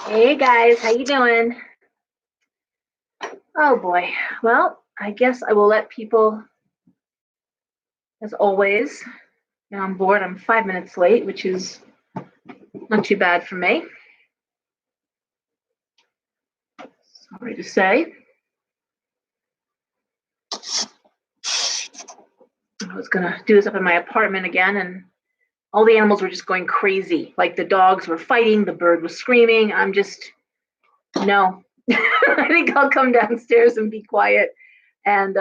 Hey guys, how you doing? Oh boy. Well, I guess I will let people, as always, get on board. I'm 5 minutes late, which is not too bad for me. Sorry to say. I was gonna do this up in my apartment again, and all the animals were just going crazy. Like the dogs were fighting, the bird was screaming. I'm just no. I think I'll come downstairs and be quiet. And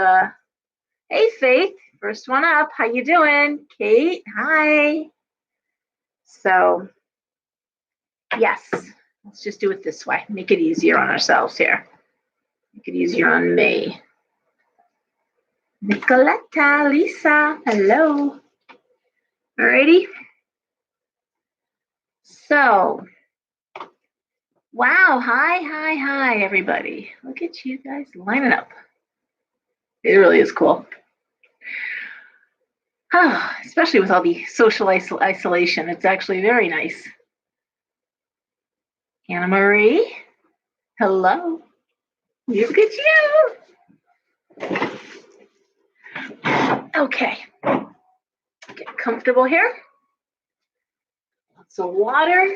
hey Faith, first one up. How you doing? Kate, hi. So yes, let's just do it this way. Make it easier on ourselves here. Make it easier on me. Nicoletta, Lisa, hello. Alrighty. So, wow, hi, everybody. Look at you guys lining up. It really is cool. Especially with all the social isolation. It's actually very nice. Anna Marie, hello. Look at you. Okay. Get comfortable here. Lots of water.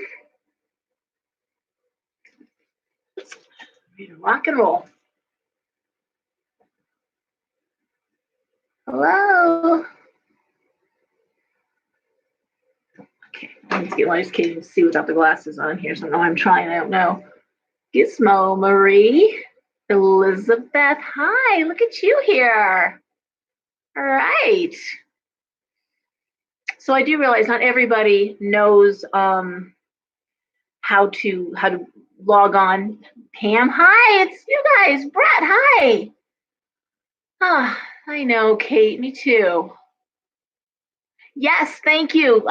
Ready to rock and roll. Hello. Okay, I just can't even see without the glasses on here, so now I'm trying. I don't know. Gizmo, Marie, Elizabeth. Hi, look at you here. All right. So I do realize not everybody knows how to log on. Pam, hi, it's you guys. Brett, hi. I know, Kate, me too. Yes, thank you.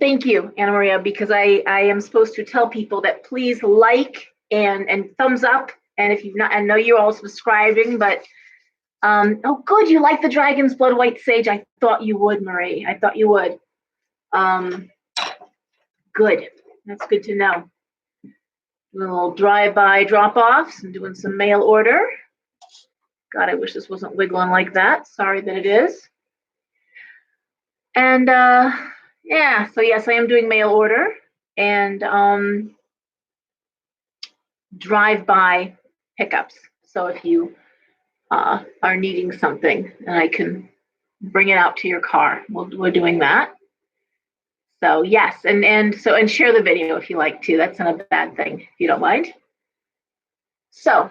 Thank you, Anna Maria, because I am supposed to tell people that please like and thumbs up. And if you've not, I know you're all subscribing, but oh, good, you like the Dragon's Blood White Sage. I thought you would, Marie. I thought you would. Good. That's good to know. Doing a little drive-by drop-offs and doing some mail order. God, I wish this wasn't wiggling like that. Sorry that it is. And yeah, so yes, I am doing mail order and drive-by pickups. So if you are needing something, and I can bring it out to your car, we're doing that. So yes, and share the video if you like to. That's not a bad thing if you don't mind. So,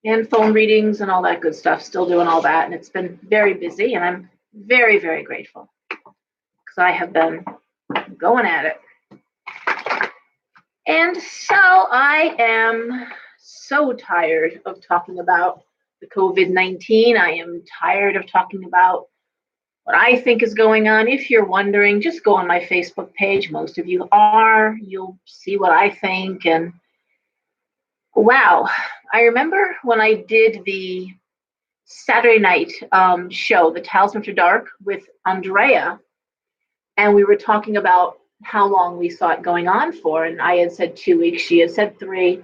and phone readings and all that good stuff. Still doing all that, and it's been very busy, and I'm very, very grateful because I have been going at it. And so I am so tired of talking about the COVID-19. I am tired of talking about what I think is going on. If you're wondering, just go on my Facebook page. Most of you are. You'll see what I think. And wow, I remember when I did the Saturday night show, the Talisman After Dark, with Andrea, and we were talking about how long we saw it going on for. And I had said 2 weeks, she had said 3,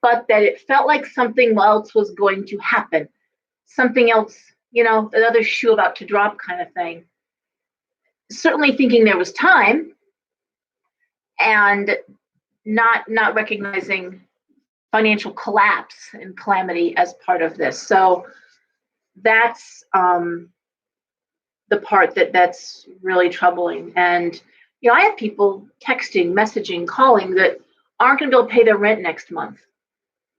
but that it felt like something else was going to happen. Something else, another shoe about to drop kind of thing. Certainly thinking there was time and not recognizing financial collapse and calamity as part of this. So that's the part that's really troubling. And I have people texting, messaging, calling that aren't going to be able to pay their rent next month.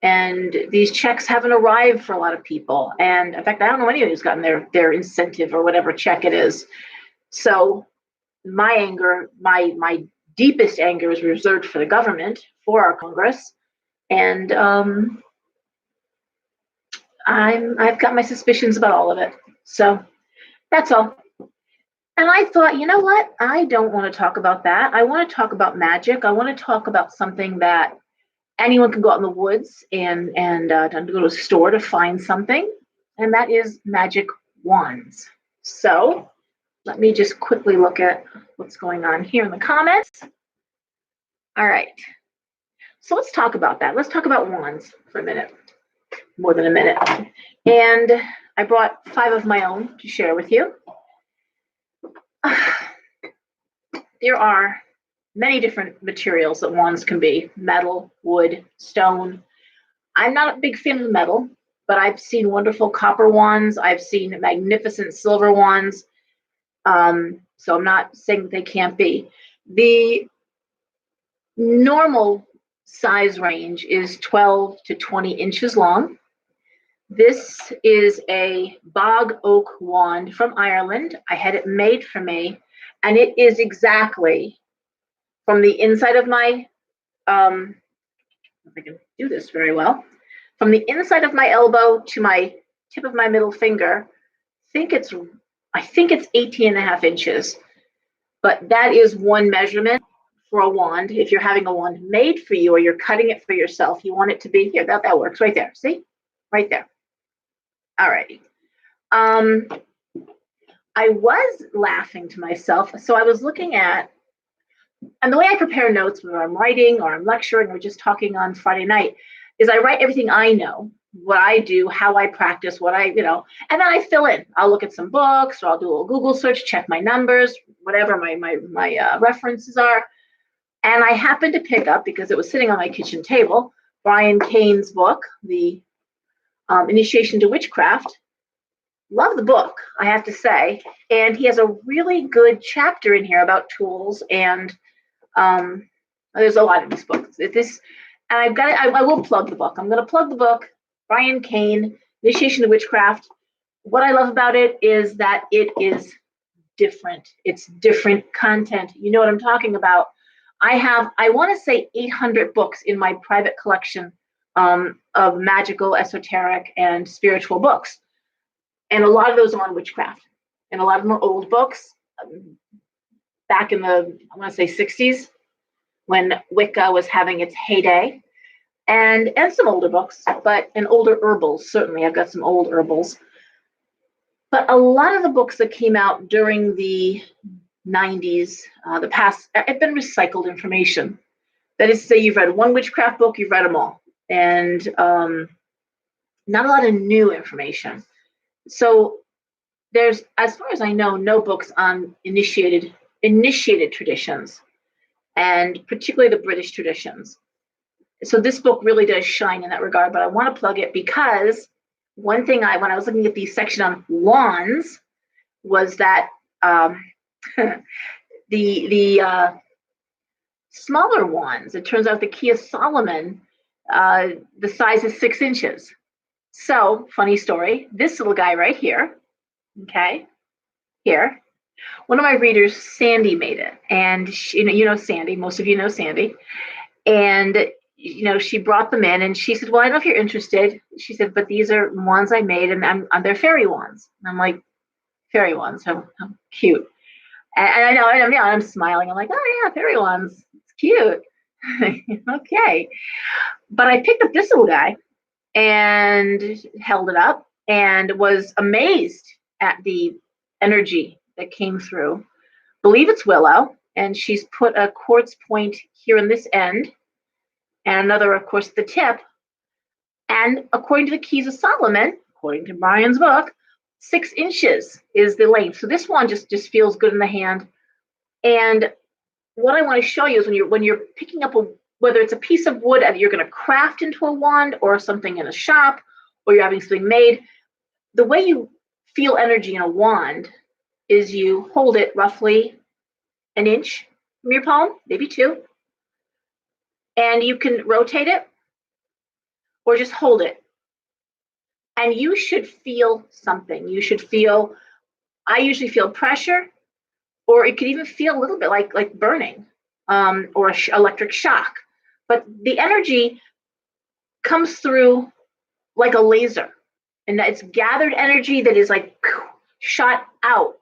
And these checks haven't arrived for a lot of people. And in fact, I don't know anyone who's gotten their incentive or whatever check it is. So my anger, my deepest anger is reserved for the government, for our Congress. And I've got my suspicions about all of it. So that's all. And I thought, you know what? I don't want to talk about that. I want to talk about magic. I want to talk about something that anyone can go out in the woods and go to a store to find something, and that is magic wands. So let me just quickly look at what's going on here in the comments. All right. So let's talk about that. Let's talk about wands for a minute, more than a minute. And I brought 5 of my own to share with you. There are many different materials that wands can be: metal, wood, stone. I'm not a big fan of metal, but I've seen wonderful copper wands. I've seen magnificent silver wands. So I'm not saying that they can't be. The normal size range is 12 to 20 inches long. This is a bog oak wand from Ireland. I had it made for me, and it is exactly from the inside of my, if I can do this very well, from the inside of my elbow to my tip of my middle finger. I think it's 18 and a half inches, but that is one measurement for a wand. If you're having a wand made for you or you're cutting it for yourself, you want it to be here. That works right there. See? Right there. All righty. I was laughing to myself. So I was looking at, and the way I prepare notes when I'm writing or I'm lecturing or just talking on Friday night is I write everything I know, what I do, how I practice, what I, and then I fill in. I'll look at some books, or I'll do a little Google search, check my numbers, whatever my references are. And I happened to pick up, because it was sitting on my kitchen table, Brian Cain's book, The Initiation to Witchcraft. Love the book, I have to say. And he has a really good chapter in here about tools, and there's a lot in this book. And I will plug the book. I'm going to plug the book, Brian Cain, Initiation to Witchcraft. What I love about it is that it is different. It's different content. You know what I'm talking about. I want to say 800 books in my private collection of magical, esoteric, and spiritual books. And a lot of those are on witchcraft. And a lot of them are old books back in the, I want to say 60s, when Wicca was having its heyday. And some older books, and older herbals, certainly. I've got some old herbals. But a lot of the books that came out during the 90s, the past, have been recycled information. That is to say, you've read one witchcraft book, you've read them all. And not a lot of new information. So there's, as far as I know, no books on initiated traditions, and particularly the British traditions. So this book really does shine in that regard, but I want to plug it because one thing when I was looking at the section on wands, was that the smaller wands, it turns out the Key of Solomon, the size is 6 inches. So, funny story, this little guy right here, okay, here, one of my readers, Sandy, made it. And she, you know Sandy, most of you know Sandy. And she brought them in, and she said, well, I don't know if you're interested. She said, but these are wands I made, and they're fairy wands. And I'm like, fairy wands, how cute. And I know, and I'm smiling. I'm like, oh yeah, fairy wands, it's cute. Okay. But I picked up this little guy and held it up and was amazed at the energy that came through. Believe it's willow, and she's put a quartz point here in this end, and another, of course, at the tip. And according to the Keys of Solomon, according to Brian's book, 6 inches is the length. So this one just feels good in the hand. And what I want to show you is when you're picking up whether it's a piece of wood that you're going to craft into a wand, or something in a shop, or you're having something made, the way you feel energy in a wand is you hold it roughly an inch from your palm, maybe 2, and you can rotate it or just hold it. And you should feel something. I usually feel pressure, or it could even feel a little bit like burning, or electric shock. But the energy comes through like a laser, and it's gathered energy that is like shot out.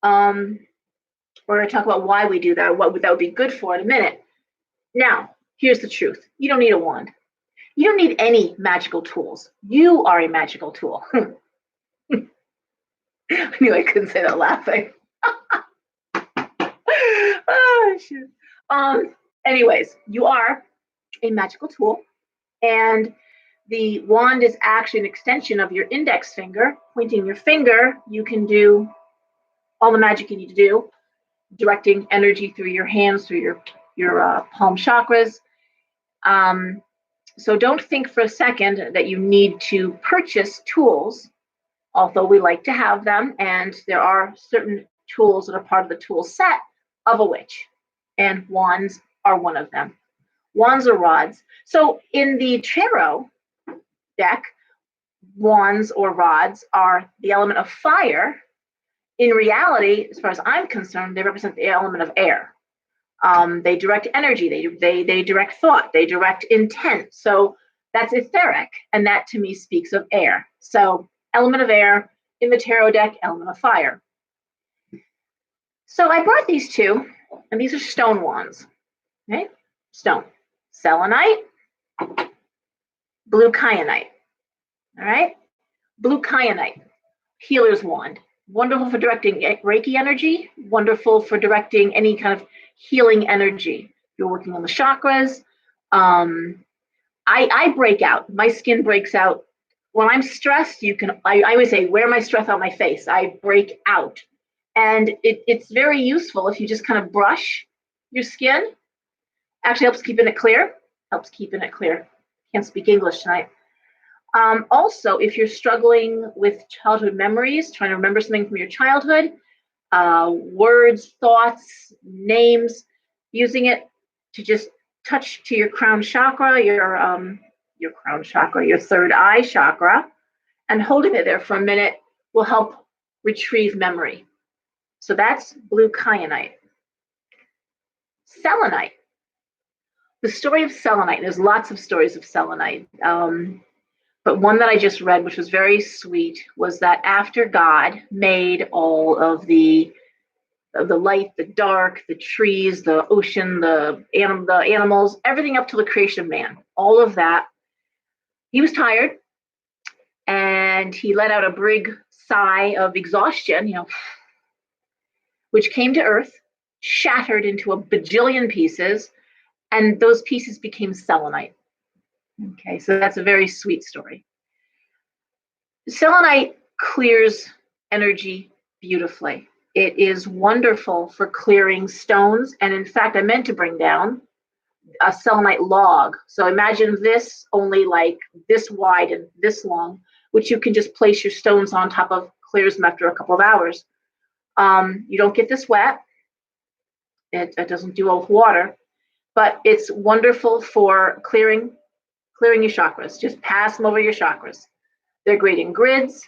We're going to talk about why we do that, what that would be good for in a minute. Now, here's the truth. You don't need a wand. You don't need any magical tools. You are a magical tool. I knew I couldn't say that laughing. Oh, shoot. Anyways, you are a magical tool. And the wand is actually an extension of your index finger. Pointing your finger, you can do all the magic you need to do, directing energy through your hands, through your palm chakras. So don't think for a second that you need to purchase tools, although we like to have them, and there are certain tools that are part of the tool set of a witch, and wands are one of them. Wands or rods. So in the tarot deck, wands or rods are the element of fire. In reality, as far as I'm concerned, they represent the element of air. They direct energy, they direct thought, they direct intent. So that's etheric, and that to me speaks of air. So element of air in the tarot deck, element of fire. So I brought these two, and these are stone wands. Okay, stone, selenite, blue kyanite. All right, blue kyanite, healer's wand. Wonderful for directing Reiki energy, wonderful for directing any kind of healing energy. You're working on the chakras. I break out. My skin breaks out. When I'm stressed, I always say, wear my stress out my face. I break out. And it's very useful if you just kind of brush your skin. Actually helps keeping it clear. Helps keeping it clear. Can't speak English tonight. Also, if you're struggling with childhood memories, trying to remember something from your childhood, words, thoughts, names, using it to just touch to your crown chakra, your crown chakra, your third eye chakra, and holding it there for a minute will help retrieve memory. So that's blue kyanite. Selenite. The story of selenite, there's lots of stories of selenite. But one that I just read, which was very sweet, was that after God made all of the light, the dark, the trees, the ocean, the animals, everything up to the creation of man, all of that, he was tired, and he let out a big sigh of exhaustion, which came to earth, shattered into a bajillion pieces, and those pieces became selenite. Okay, so that's a very sweet story. Selenite clears energy beautifully. It is wonderful for clearing stones. And in fact, I meant to bring down a selenite log. So imagine this only like this wide and this long, which you can just place your stones on top of, clears them after a couple of hours. You don't get this wet. It doesn't do well with water, but it's wonderful for clearing your chakras. Just pass them over your chakras. They're great in grids.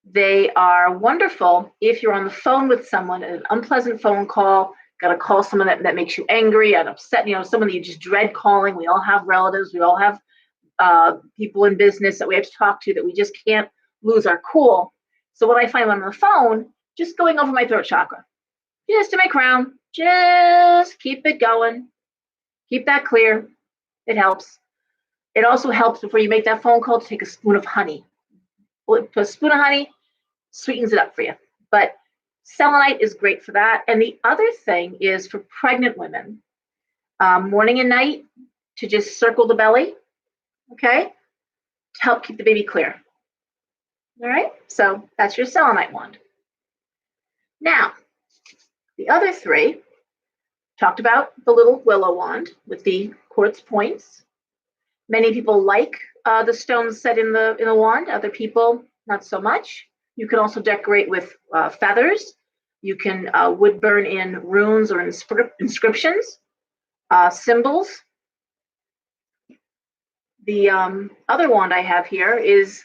They are wonderful if you're on the phone with someone, an unpleasant phone call, got to call someone that makes you angry and upset, someone that you just dread calling. We all have relatives. We all have people in business that we have to talk to that we just can't lose our cool. So what I find when I'm on the phone, just going over my throat chakra, just to my crown, just keep it going. Keep that clear. It helps. It also helps before you make that phone call to take a spoon of honey. Put a spoon of honey, sweetens it up for you. But selenite is great for that. And the other thing is for pregnant women, morning and night, to just circle the belly, okay, to help keep the baby clear. All right, so that's your selenite wand. Now, the other three, talked about the little willow wand with the quartz points. Many people like the stones set in the wand. Other people, not so much. You can also decorate with feathers. You can wood burn in runes or inscriptions, symbols. The other wand I have here is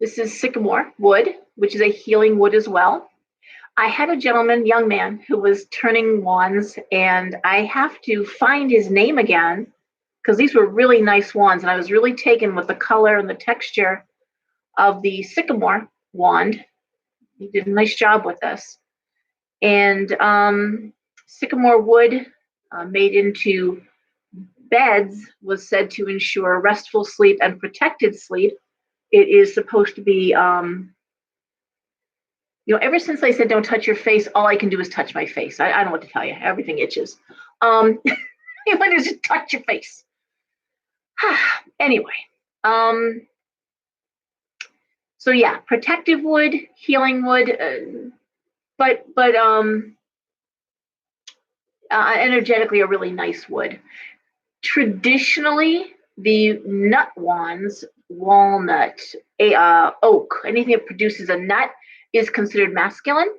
sycamore wood, which is a healing wood as well. I had a gentleman, young man, who was turning wands, and I have to find his name again, because these were really nice wands, and I was really taken with the color and the texture of the sycamore wand. He did a nice job with this. And sycamore wood made into beds was said to ensure restful sleep and protected sleep. It is supposed to be, ever since they said don't touch your face, all I can do is touch my face. I don't know what to tell you. Everything itches. You want to just touch your face. Anyway, so yeah, protective wood, healing wood, but energetically a really nice wood. Traditionally, the nut wands, walnut, oak, anything that produces a nut is considered masculine.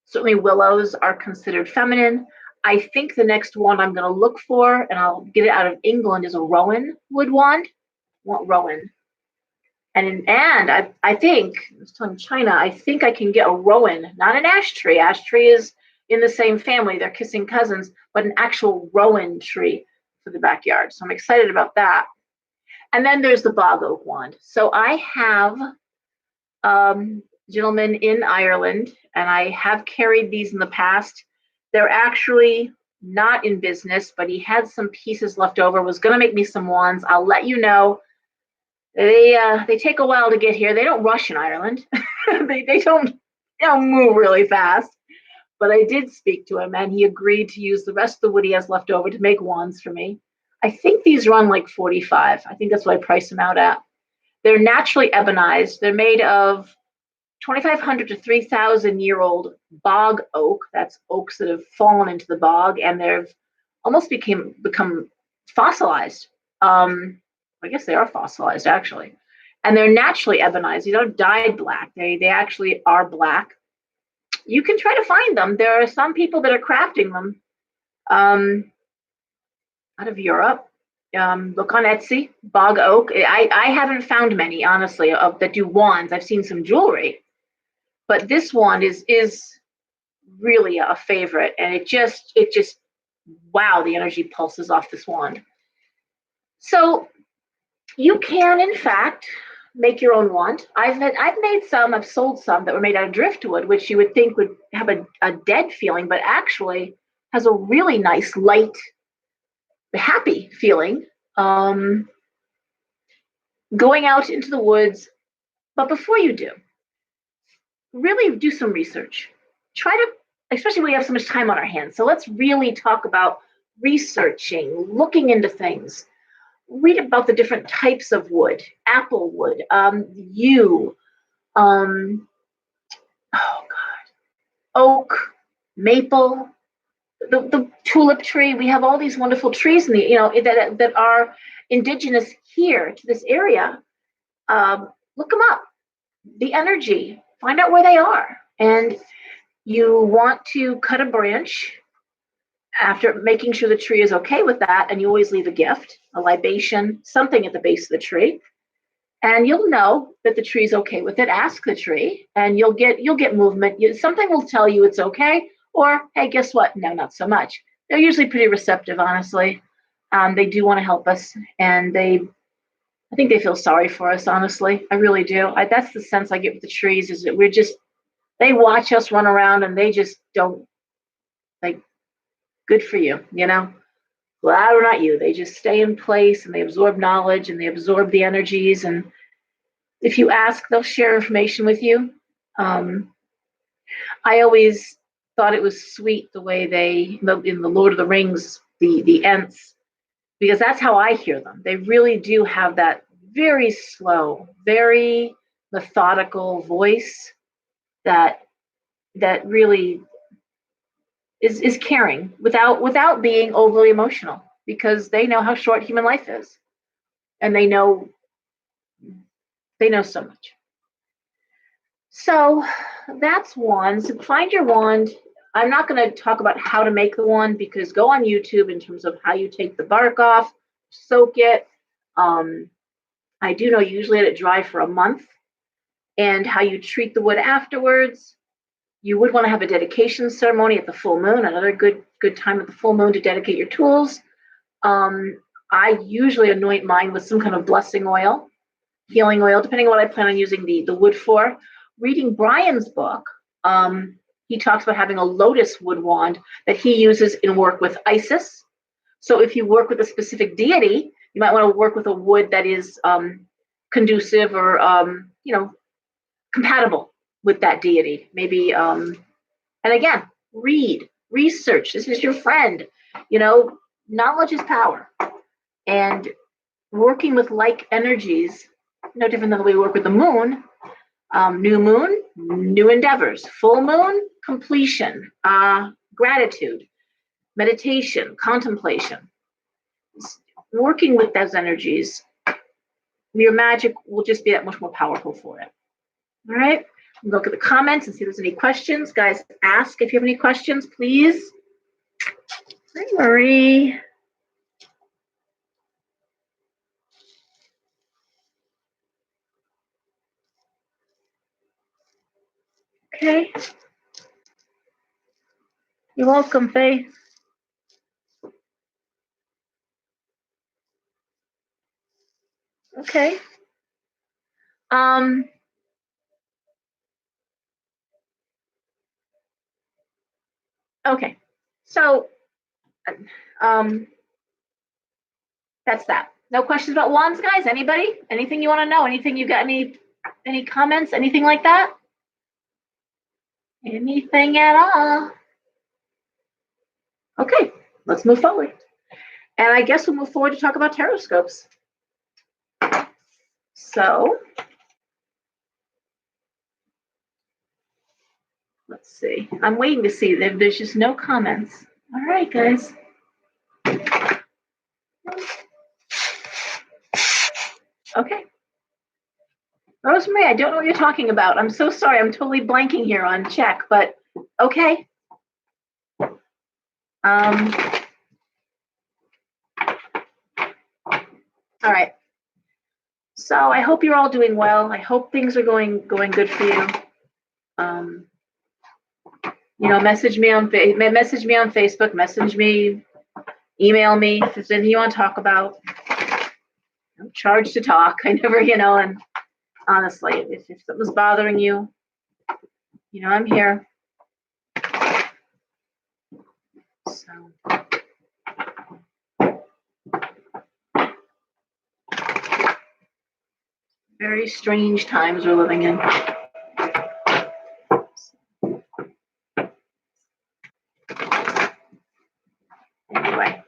Certainly, willows are considered feminine. I think the next wand I'm going to look for, and I'll get it out of England, is a rowan wood wand. I want rowan. And I think, I was telling China, I think I can get a rowan, not an ash tree. Ash tree is in the same family, they're kissing cousins, but an actual rowan tree for the backyard. So I'm excited about that. And then there's the bog oak wand. So I have gentlemen in Ireland, and I have carried these in the past. They're actually not in business, but he had some pieces left over, was going to make me some wands. I'll let you know. They take a while to get here. They don't rush in Ireland. they don't move really fast. But I did speak to him, and he agreed to use the rest of the wood he has left over to make wands for me. I think these run like 45. I think that's what I price them out at. They're naturally ebonized. They're made of 2,500 to 3,000-year-old bog oak. That's oaks that have fallen into the bog, and they've almost become fossilized. I guess they are fossilized actually, and they're naturally ebonized. You don't dyed black. They actually are black. You can try to find them. There are some people that are crafting them out of Europe. Look on Etsy, bog oak. I haven't found many, honestly, that do wands. I've seen some jewelry, but this wand is really a favorite, and it just wow, the energy pulses off this wand. So you can, in fact, make your own wand. I've made some, I've sold some that were made out of driftwood, which you would think would have a dead feeling, but actually has a really nice, light, happy feeling. Going out into the woods, but before you do, really do some research. Try to, especially when we have so much time on our hands. So let's really talk about researching, looking into things. Read about the different types of wood, apple wood, yew, oh God, oak, maple, the tulip tree. We have all these wonderful trees in that are indigenous here to this area. Look them up. The energy, find out where they are. And you want to cut a branch after making sure the tree is okay with that, and you always leave a gift, a libation, something at the base of the tree. And you'll know that the tree's okay with it. Ask the tree, and you'll get movement. Something will tell you it's okay, or hey, guess what? No, not so much. They're usually pretty receptive, honestly. They do want to help us, and I think they feel sorry for us, honestly. I really do. That's the sense I get with the trees, is that they watch us run around, and they just don't, like, good for you, glad or not you. They just stay in place, and they absorb knowledge, and they absorb the energies. And if you ask, they'll share information with you. I always thought it was sweet the way in the Lord of the Rings, the Ents, because that's how I hear them. They really do have that very slow, very methodical voice that really is caring without being overly emotional, because they know how short human life is, and they know so much. So that's wands. Find your wand. I'm not going to talk about how to make the wand, because go on YouTube in terms of how you take the bark off, soak it. I do know you usually let it dry for a month, and how you treat the wood afterwards. You would want to have a dedication ceremony at the full moon, another good time at the full moon to dedicate your tools. I usually anoint mine with some kind of blessing oil, healing oil, depending on what I plan on using the wood for. Reading Brian's book, he talks about having a lotus wood wand that he uses in work with Isis. So if you work with a specific deity, you might want to work with a wood that is conducive or compatible with that deity. Maybe, and again, research. This is your friend. Knowledge is power. And working with like energies, no different than the way we work with the moon. New moon, new endeavors. Full moon, completion, gratitude, meditation, contemplation. Working with those energies, your magic will just be that much more powerful for it. All right. Look at the comments and see if there's any questions. Guys, ask if you have any questions, please. Hi, Marie. Okay. You're welcome, Faye. Okay. Okay. So, that's that. No questions about wands, guys? Anybody? Anything you want to know? Anything you got? Any comments? Anything like that? Anything at all? Okay, let's move forward. And I guess we'll move forward to talk about tarot scopes. So, let's see. I'm waiting to see if there's just no comments. All right, guys. Okay. Rosemary, I don't know what you're talking about. I'm so sorry. I'm totally blanking here on check, but okay. All right. So I hope you're all doing well. I hope things are going good for you. Message me on Facebook, message me, email me if there's anything you want to talk about. I'm charged to talk. I never, and honestly, if something's bothering you, I'm here. So. Very strange times we're living in. Anyway.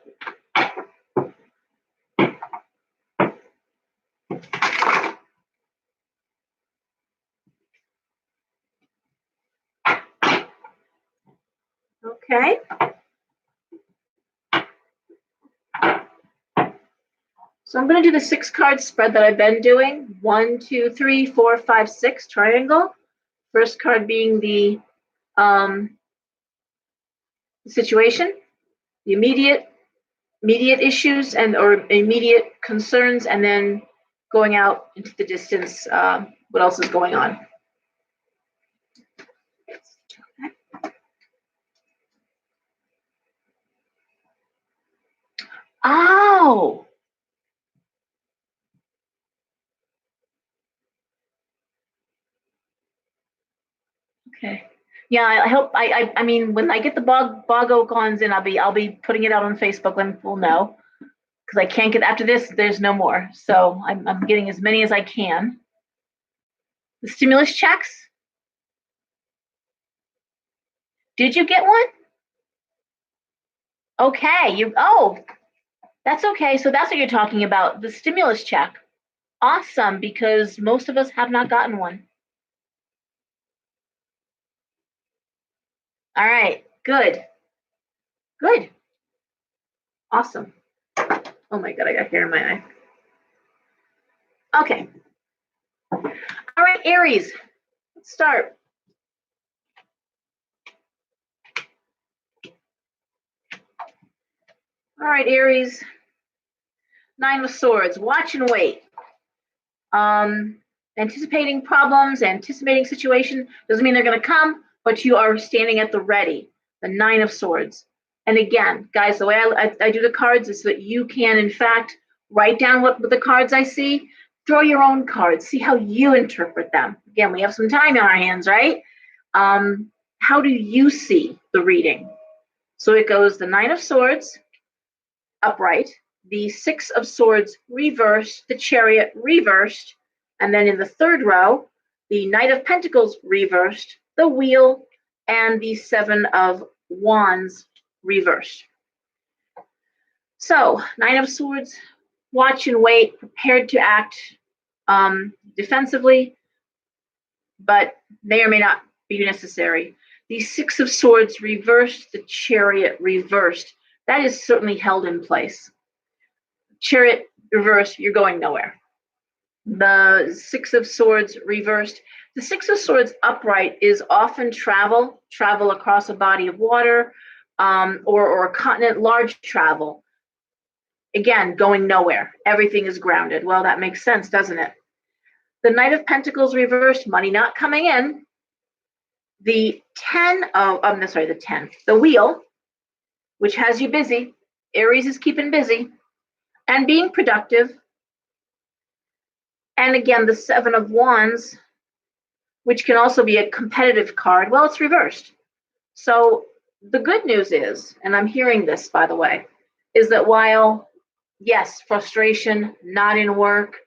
Okay. So I'm going to do the 6-card spread that I've been doing. 1, 2, 3, 4, 5, 6 triangle. First card being the situation, the immediate issues or immediate concerns, and then going out into the distance, what else is going on. Oh. Okay. Yeah, I hope I mean when I get the bog oaks in, I'll be putting it out on Facebook when people know. Because I can't get after this, there's no more. So I'm getting as many as I can. The stimulus checks. Did you get one? Okay, that's okay. So that's what you're talking about, the stimulus check. Awesome, because most of us have not gotten one. All right, good. Awesome. Oh my God, I got hair in my eye. Okay. All right, Aries, let's start. All right, Aries. 9 of Swords, watch and wait. Anticipating problems, anticipating situation, doesn't mean they're going to come, but you are standing at the ready. The 9 of Swords. And again, guys, the way I do the cards is so that you can, in fact, write down what the cards I see, throw your own cards, see how you interpret them. Again, we have some time on our hands, right? How do you see the reading? So it goes the 9 of Swords, upright, the 6 of Swords reversed, the Chariot reversed, and then in the third row, the Knight of Pentacles reversed, the Wheel, and the 7 of Wands reversed. So, 9 of Swords watch and wait, prepared to act defensively, but may or may not be necessary. The Six of Swords reversed, the Chariot reversed. That is certainly held in place. Chariot reversed, you're going nowhere. The Six of Swords reversed. The Six of Swords upright is often travel across a body of water, or a continent, large travel. Again, going nowhere. Everything is grounded. Well, that makes sense, doesn't it? The Knight of Pentacles reversed, money not coming in. The the Wheel, which has you busy. Aries is keeping busy and being productive. And again, the Seven of Wands, which can also be a competitive card. Well, it's reversed. So the good news is, and I'm hearing this, by the way, is that while, yes, frustration, not in work,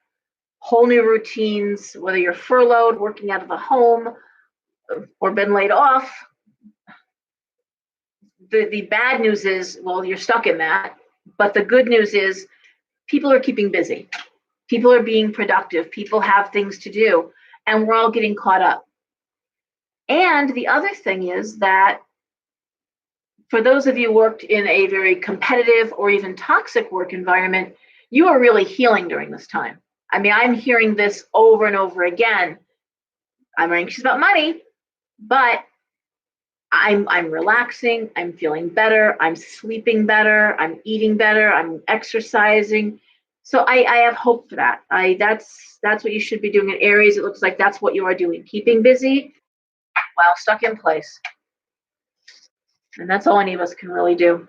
whole new routines, whether you're furloughed, working out of the home, or been laid off, the bad news is, well, you're stuck in that. But the good news is people are keeping busy. People are being productive. People have things to do. And we're all getting caught up. And the other thing is that for those of you who worked in a very competitive or even toxic work environment, you are really healing during this time. I mean, I'm hearing this over and over again. I'm anxious about money, but I'm relaxing, I'm feeling better, I'm sleeping better, I'm eating better, I'm exercising. So I have hope for that. That's what you should be doing in Aries. It looks like that's what you are doing, keeping busy while stuck in place. And that's all any of us can really do.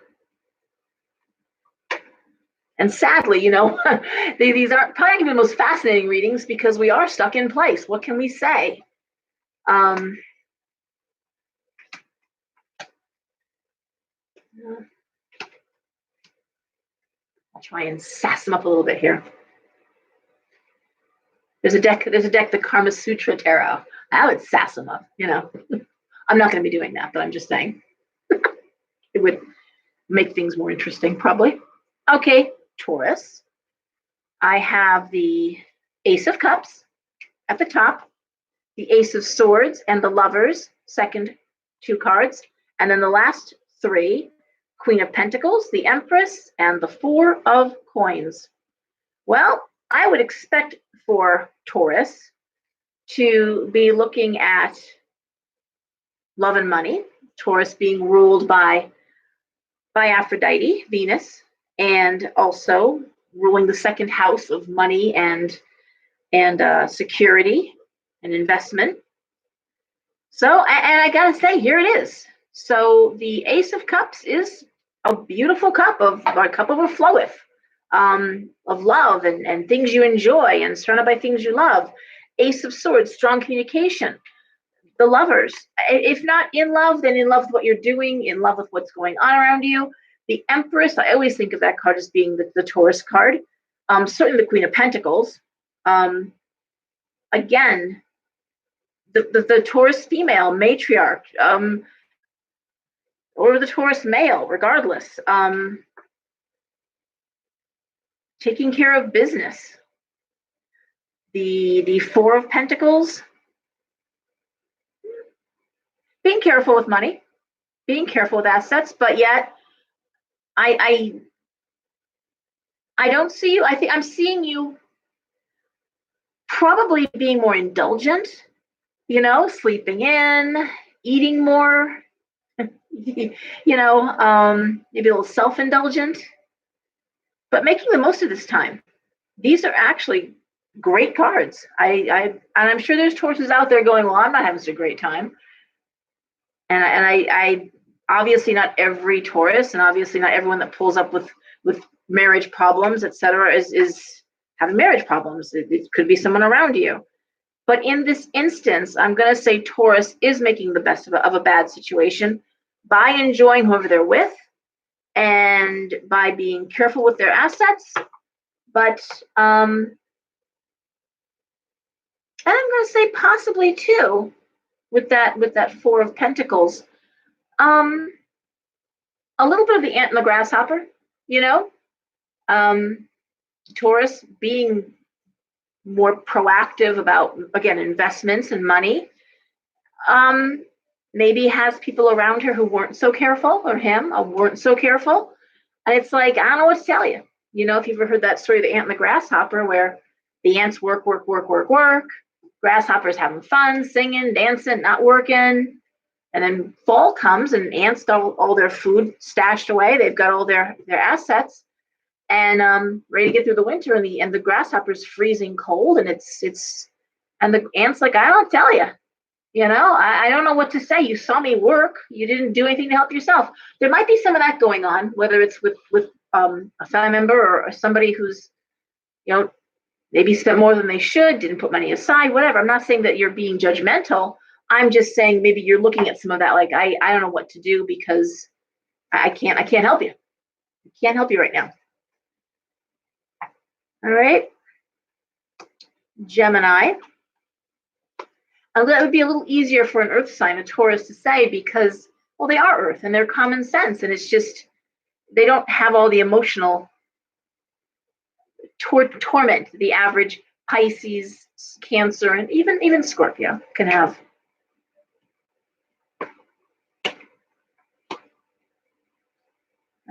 And sadly, these aren't probably the most fascinating readings because we are stuck in place. What can we say? I'll try and sass them up a little bit here. There's a deck, the Karma Sutra Tarot. I would sass them up, I'm not going to be doing that, but I'm just saying. It would make things more interesting, probably. Okay, Taurus. I have the Ace of Cups at the top, the Ace of Swords and the Lovers, second two cards, and then the last three, Queen of Pentacles, the Empress, and the Four of Coins. Well, I would expect for Taurus to be looking at love and money, Taurus being ruled by Aphrodite, Venus, and also ruling the second house of money and security and investment. So, and I gotta say, here it is. So the Ace of Cups is a beautiful cup of overfloweth, of love and things you enjoy and surrounded by things you love. Ace of Swords, strong communication. The Lovers, if not in love, then in love with what you're doing, in love with what's going on around you. The Empress, I always think of that card as being the Taurus card. Certainly the Queen of Pentacles. Again, the Taurus female, matriarch, or the Taurus male, regardless. Taking care of business. The Four of Pentacles, being careful with money, being careful with assets, but yet I don't see you. I think I'm seeing you probably being more indulgent, sleeping in, eating more, maybe a little self-indulgent, but making the most of this time. These are actually great cards. And I'm sure there's Tauruses out there going, well, I'm not having such a great time. And I obviously not every Taurus, and obviously not everyone that pulls up with marriage problems, etc., is having marriage problems. It could be someone around you. But in this instance, I'm going to say Taurus is making the best of a bad situation by enjoying whoever they're with and by being careful with their assets. But and I'm going to say possibly too, with that Four of Pentacles, a little bit of the ant and the grasshopper, Taurus being more proactive about, again, investments and money. Maybe has people around her who weren't so careful, or him, or weren't so careful. And it's like, I don't know what to tell you. You know, if you've ever heard that story of the ant and the grasshopper, where the ants work, work, work, work, work. Grasshoppers having fun, singing, dancing, not working. And then fall comes and ants got all their food stashed away. They've got all their assets and ready to get through the winter. And the grasshopper's freezing cold, and and the ants like, I don't tell you. You know, I don't know what to say. You saw me work. You didn't do anything to help yourself. There might be some of that going on, whether it's with a family member or somebody who's, you know, maybe spent more than they should, didn't put money aside, whatever. I'm not saying that you're being judgmental. I'm just saying maybe you're looking at some of that like, I don't know what to do because I can't help you. I can't help you right now. All right. Gemini. And that would be a little easier for an earth sign, a Taurus, to say because, well, they are earth and they're common sense. And it's just, they don't have all the emotional torment the average Pisces, Cancer, and even Scorpio can have.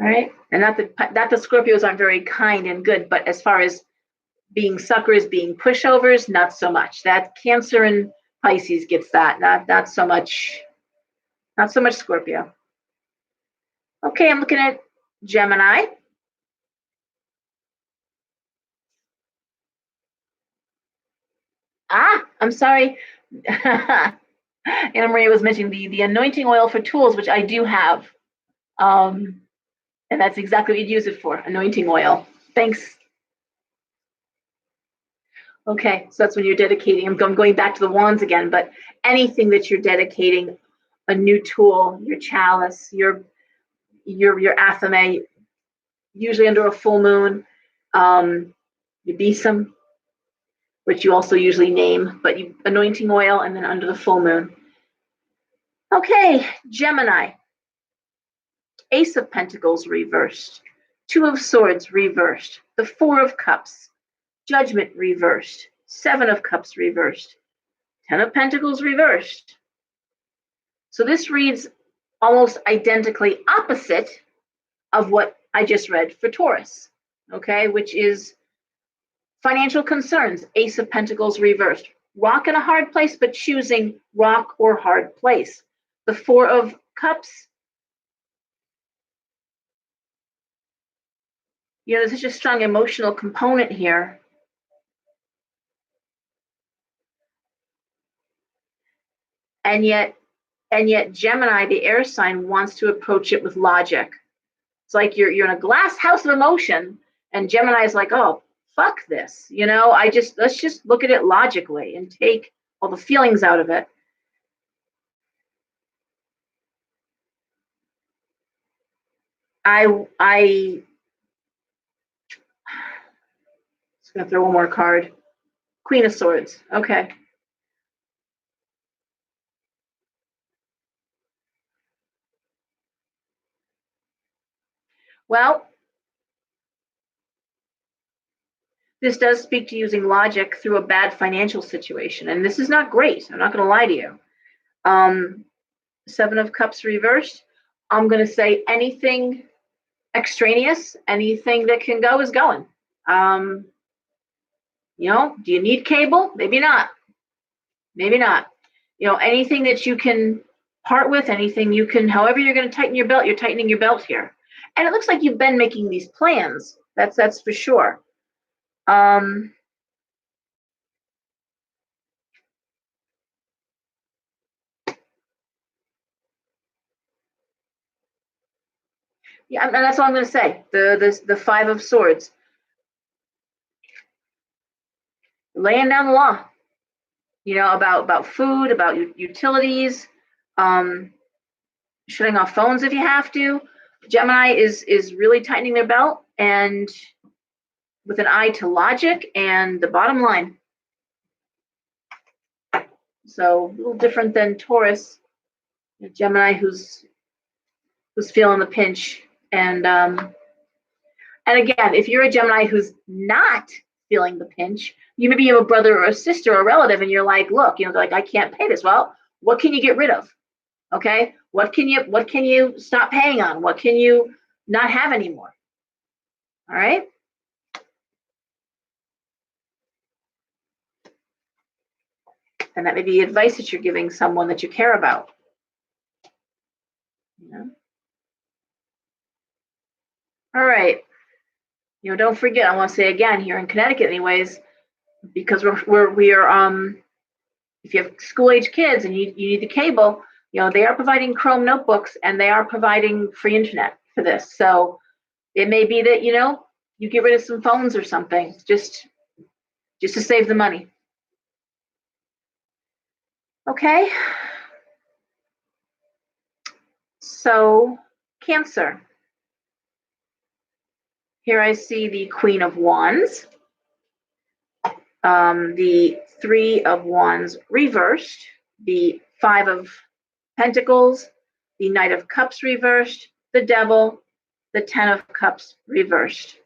All right. And not that the Scorpios aren't very kind and good, but as far as being suckers, being pushovers, not so much. That Cancer and Pisces gets that, not so much Scorpio. Okay, I'm looking at Gemini. I'm sorry. Anna Maria was mentioning the anointing oil for tools, which I do have. And that's exactly what you'd use it for, anointing oil. Thanks. Okay, so that's when you're dedicating. I'm going back to the wands again, but anything that you're dedicating, a new tool, your chalice, your athame, usually under a full moon, your besom, which you also usually name, but you anointing oil, and then under the full moon. Okay, Gemini. Ace of Pentacles reversed, Two of Swords reversed, the Four of Cups, Judgment reversed, Seven of Cups reversed, Ten of Pentacles reversed. So this reads almost identically opposite of what I just read for Taurus, okay, which is financial concerns, Ace of Pentacles reversed. Rock in a hard place, but choosing rock or hard place. The Four of Cups, you know, there's such a strong emotional component here. And yet Gemini, the air sign, wants to approach it with logic. It's like you're in a glass house of emotion, and Gemini is like, oh, fuck this. You know, let's just look at it logically and take all the feelings out of it. I'm just gonna throw one more card. Queen of Swords. Okay. Well, this does speak to using logic through a bad financial situation, and this is not great. I'm not going to lie to you. Seven of Cups reversed. I'm going to say anything extraneous, anything that can go is going. You know, do you need cable? Maybe not. Maybe not. You know, anything that you can part with, anything you can, however you're going to tighten your belt, you're tightening your belt here. And it looks like you've been making these plans. That's for sure. Yeah, and that's all I'm going to say. The Five of Swords, laying down the law. You know, about food, about utilities, shutting off phones if you have to. Gemini is really tightening their belt and with an eye to logic and the bottom line. So a little different than Taurus, Gemini, who's feeling the pinch and And again, if you're a Gemini who's not feeling the pinch, you maybe have a brother or a sister or a relative, and you're like, look, you know, like, I can't pay this. Well, what can you get rid of? Okay, what can you stop paying on? What can you not have anymore? All right. And that may be advice that you're giving someone that you care about. You know? All right. You know, don't forget, I want to say again, here in Connecticut anyways, because we are if you have school age kids and you need the cable, you know, they are providing Chrome notebooks and they are providing free internet for this. So it may be that, you know, you get rid of some phones or something, just to save the money. Okay. So Cancer. Here I see the Queen of Wands, the Three of Wands reversed, the Five of Pentacles, the Knight of Cups reversed, the Devil, the Ten of Cups reversed.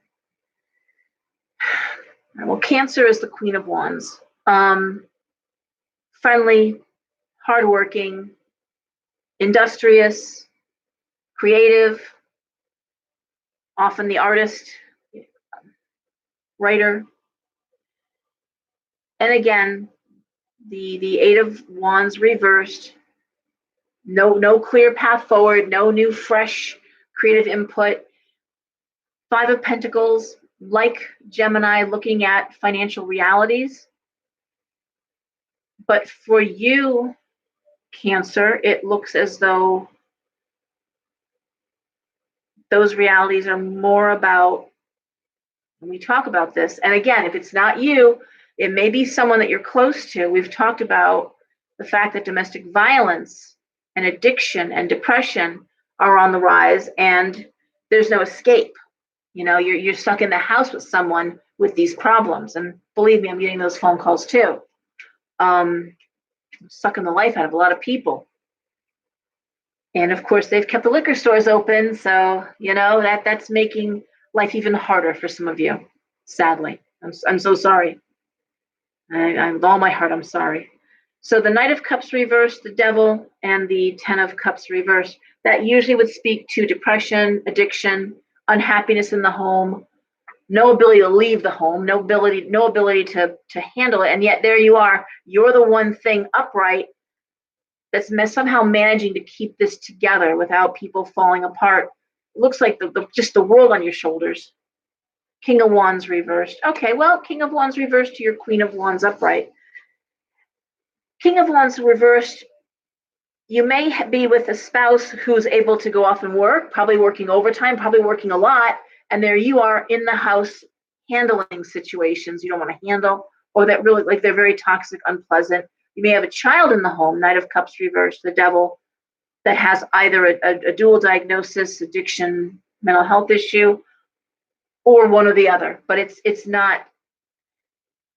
Well, Cancer is the Queen of Wands. Friendly, hardworking, industrious, creative, often the artist, writer. And again, the Eight of Wands reversed. No clear path forward, no new fresh creative input. Five of Pentacles, like Gemini, looking at financial realities. But for you, Cancer, it looks as though those realities are more about, when we talk about this, and again, if it's not you, it may be someone that you're close to. We've talked about the fact that domestic violence and addiction and depression are on the rise, and there's no escape. You know, you're stuck in the house with someone with these problems, and believe me, I'm getting those phone calls too. Sucking the life out of a lot of people. And of course, they've kept the liquor stores open, so you know that's making life even harder for some of you. Sadly, I'm so sorry. I'm with all my heart, I'm sorry. So the Knight of Cups reversed, the Devil, and the Ten of Cups reversed. That usually would speak to depression, addiction, unhappiness in the home, no ability to leave the home, no ability to handle it. And yet there you are. You're the one thing upright that's somehow managing to keep this together without people falling apart. It looks like just the world on your shoulders. King of Wands reversed. Okay, well, King of Wands reversed to your Queen of Wands upright. King of Wands reversed, you may be with a spouse who's able to go off and work, probably working overtime, probably working a lot, and there you are in the house handling situations you don't want to handle, or that really, like, they're very toxic, unpleasant. You may have a child in the home, Knight of Cups reversed, the Devil, that has either a dual diagnosis, addiction, mental health issue, or one or the other. But it's not,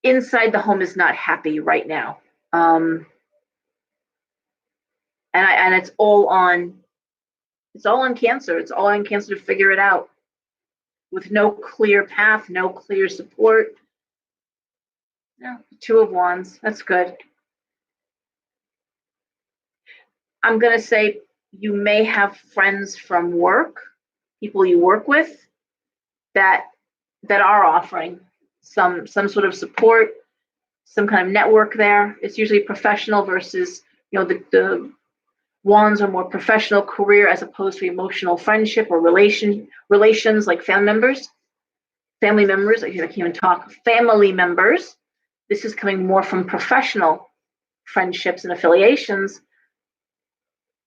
inside the home is not happy right now. And it's all on Cancer. It's all on Cancer to figure it out, with no clear path, no clear support. Yeah, Two of Wands. That's good. I'm going to say you may have friends from work, people you work with, that are offering some sort of support, some kind of network there. It's usually professional versus, you know, the Wands are more professional career as opposed to emotional friendship or relations like family members. I can't even talk. Family members. This is coming more from professional friendships and affiliations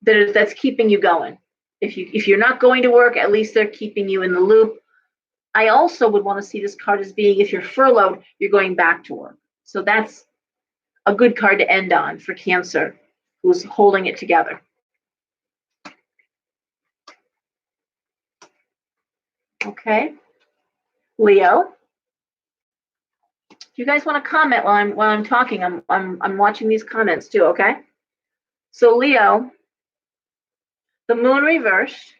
that's keeping you going. If you're not going to work, at least they're keeping you in the loop. I also would want to see this card as being, if you're furloughed, you're going back to work. So that's a good card to end on for Cancer, who's holding it together. Okay. Leo. If you guys want to comment while I'm talking, I'm watching these comments too, okay? So Leo, the Moon reversed,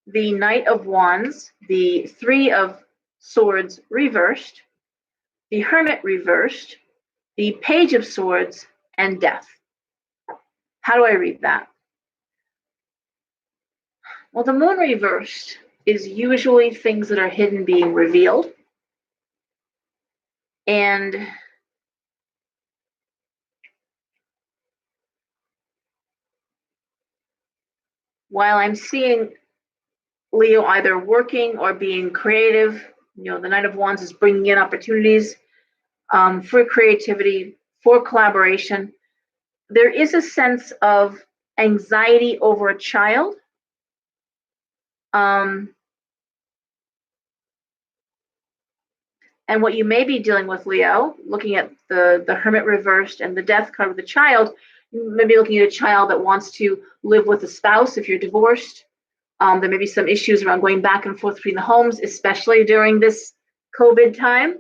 the Knight of Wands, the Three of Swords reversed, the Hermit reversed, the Page of Swords, and Death. How do I read that? Well, the Moon reversed is usually things that are hidden being revealed. And while I'm seeing Leo either working or being creative, the Knight of Wands is bringing in opportunities for creativity, for collaboration. There is a sense of anxiety over a child. And what you may be dealing with, Leo, looking at the Hermit reversed and the Death card with the child, you may be looking at a child that wants to live with a spouse if you're divorced. There may be some issues around going back and forth between the homes, especially during this COVID time.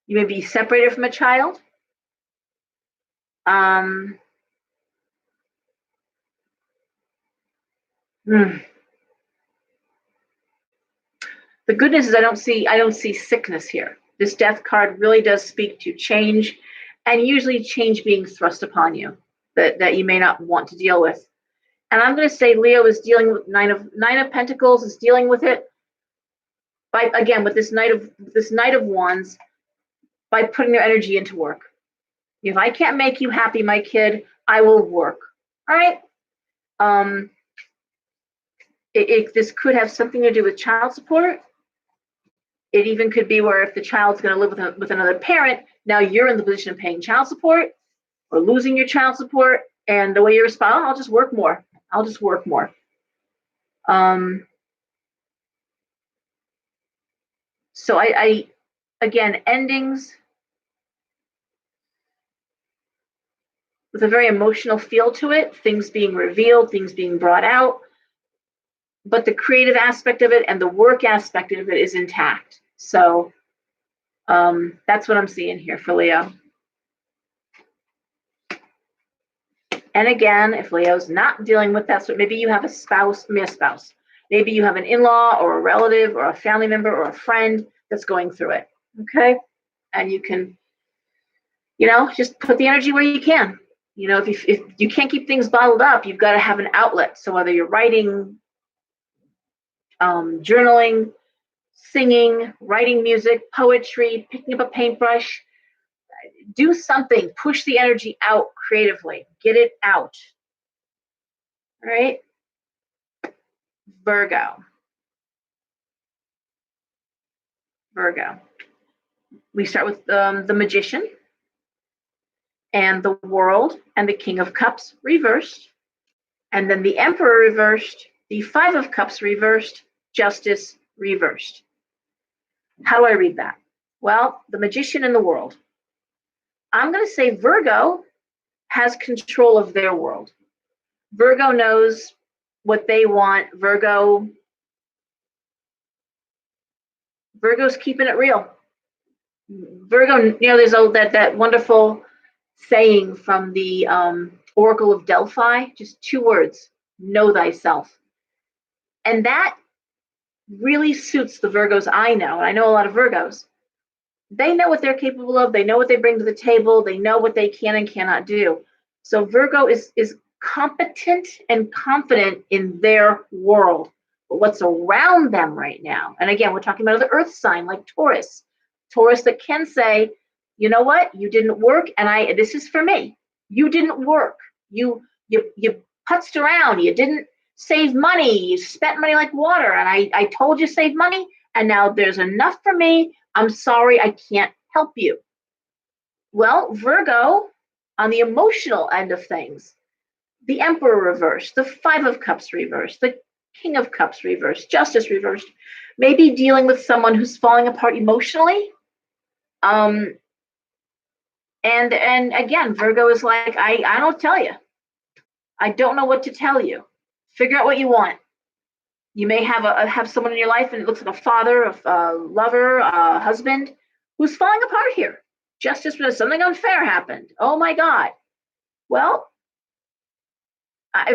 You may be separated from a child. The good news is I don't see sickness here. This Death card really does speak to change, and usually change being thrust upon you that you may not want to deal with. And I'm going to say Leo is dealing with Nine of Pentacles is dealing with it by, again, with this Knight of Wands, by putting their energy into work. If I can't make you happy, my kid, I will work. All right. This could have something to do with child support. It even could be where if the child's going to live with another parent, now you're in the position of paying child support or losing your child support, and the way you respond, I'll just work more. So I again, endings with a very emotional feel to it, things being revealed, things being brought out, but the creative aspect of it and the work aspect of it is intact. So that's what I'm seeing here for Leo. And again, if Leo's not dealing with that, so maybe you have a spouse. Maybe you have an in-law or a relative or a family member or a friend that's going through it. Okay. And you can, just put the energy where you can. If you can't keep things bottled up, you've got to have an outlet. So whether you're writing, journaling, singing, writing music, poetry, picking up a paintbrush, do something, push the energy out creatively, get it out. All right. Virgo. We start with the Magician and the World and the King of Cups reversed. And then the Emperor reversed, the Five of Cups reversed, Justice reversed. How do I read that? Well, the Magician and the World. I'm going to say Virgo has control of their world. Virgo knows what they want. Virgo's keeping it real. Virgo, there's that wonderful saying from the Oracle of Delphi, just 2 words, know thyself. And that really suits the Virgos I know, and I know a lot of Virgos. They know what they're capable of. They know what they bring to the table. They know what they can and cannot do. So Virgo is competent and confident in their world. But what's around them right now, and again, we're talking about the earth sign like Taurus that can say, you know what, you didn't work, and this is for me. You didn't work. You putzed around. You didn't save money. You spent money like water, and I told you save money, and now there's enough for me. I'm sorry, I can't help you. Well, Virgo, on the emotional end of things, the Emperor reversed, the Five of Cups reversed, the King of Cups reversed, Justice reversed, maybe dealing with someone who's falling apart emotionally. And again, Virgo is like, I don't tell you. I don't know what to tell you. Figure out what you want. You may have someone in your life, and it looks like a father, a lover, a husband, who's falling apart here. Justice, something unfair happened. Oh my God. Well,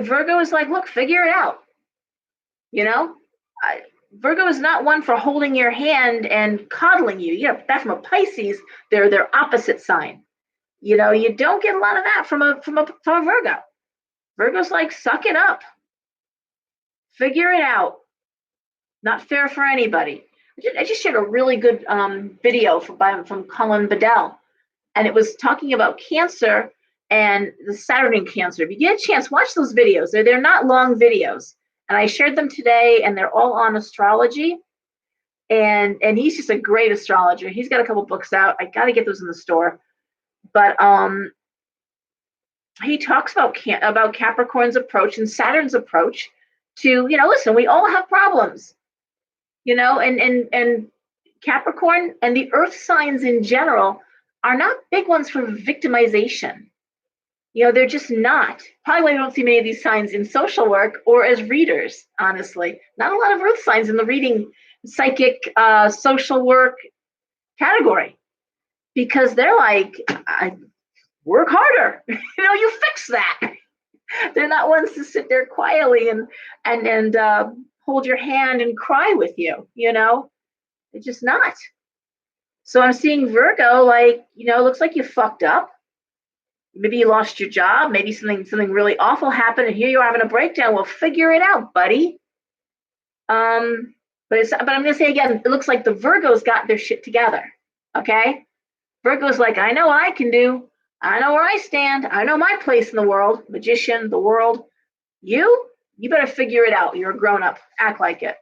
Virgo is like, look, figure it out. You know, I, Virgo is not one for holding your hand and coddling you. You know, that from a Pisces, they're their opposite sign. You know, you don't get a lot of that from a Virgo. Virgo's like, suck it up, figure it out. Not fair for anybody. I just shared a really good video from Colin Bedell, and it was talking about cancer and the Saturn in Cancer. If you get a chance, watch those videos. They're not long videos, and I shared them today, and they're all on astrology. And he's just a great astrologer. He's got a couple books out. I got to get those in the store. But he talks about Capricorn's approach and Saturn's approach to, listen, we all have problems, and Capricorn and the earth signs in general are not big ones for victimization. They're just not. Probably why we don't see many of these signs in social work or as readers, honestly. Not a lot of earth signs in the reading, psychic, social work category, because they're like, work harder. You fix that. They're not ones to sit there quietly and hold your hand and cry with you. They're just not. So I'm seeing Virgo, like, looks like you fucked up. Maybe you lost your job. Maybe something really awful happened, and here you are having a breakdown. Well, figure it out, buddy. But I'm gonna say again, it looks like the Virgos got their shit together. Okay, Virgo's like, I know what I can do. I know where I stand. I know my place in the world. Magician, the world. You better figure it out. You're a grown up. Act like it.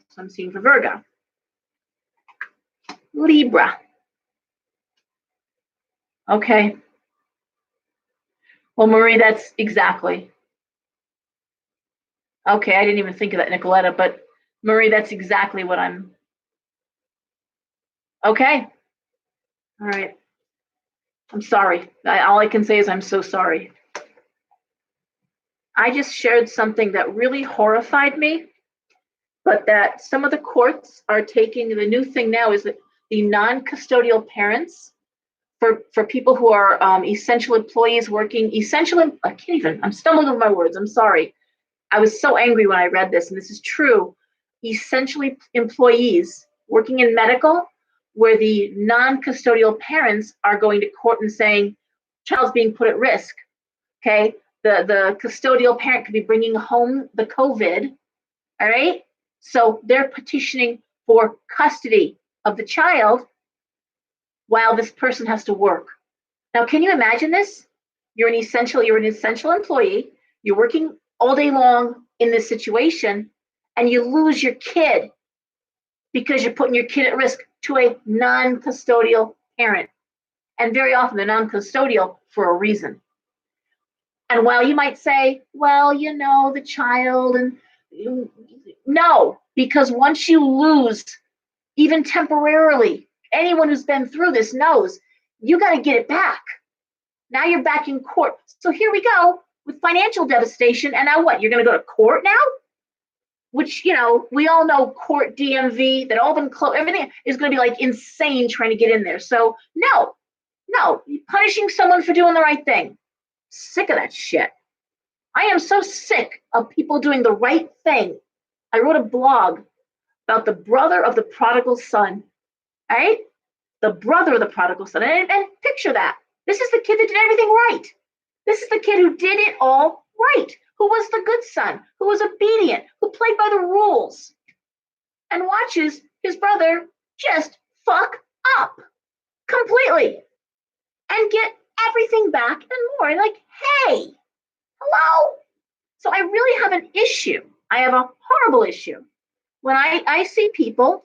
So I'm seeing for Virgo. Libra. Okay. Well, Marie, that's exactly. Okay, I didn't even think of that, Nicoletta, but Marie, that's exactly what I'm. Okay. All right. I'm sorry. All I can say is I'm so sorry. I just shared something that really horrified me, but that some of the courts are taking, the new thing now is that the non-custodial parents for people who are essential employees working, I'm stumbling over my words, I'm sorry. I was so angry when I read this, and this is true. Essential employees working in medical, where the non-custodial parents are going to court and saying, child's being put at risk, okay? The custodial parent could be bringing home the COVID, all right? So they're petitioning for custody of the child while this person has to work. Now, can you imagine this? You're an essential employee. You're working all day long in this situation, and you lose your kid because you're putting your kid at risk to a non-custodial parent. And very often they're non-custodial for a reason. And while you might say, well, the child, and no, because once you lose, even temporarily, anyone who's been through this knows you got to get it back. Now you're back in court. So here we go with financial devastation. And now what? You're going to go to court now? Which, we all know court, DMV, that all been closed. Everything is going to be like insane trying to get in there. So no, punishing someone for doing the right thing. Sick of that shit. I am so sick of people doing the right thing. I wrote a blog about the brother of the prodigal son, right? The brother of the prodigal son. And picture that. This is the kid that did everything right. This is the kid who did it all right, who was the good son, who was obedient, who played by the rules, and watches his brother just fuck up completely and get everything back and more. And like, hey, hello. So I really have an issue. I have a horrible issue when I see people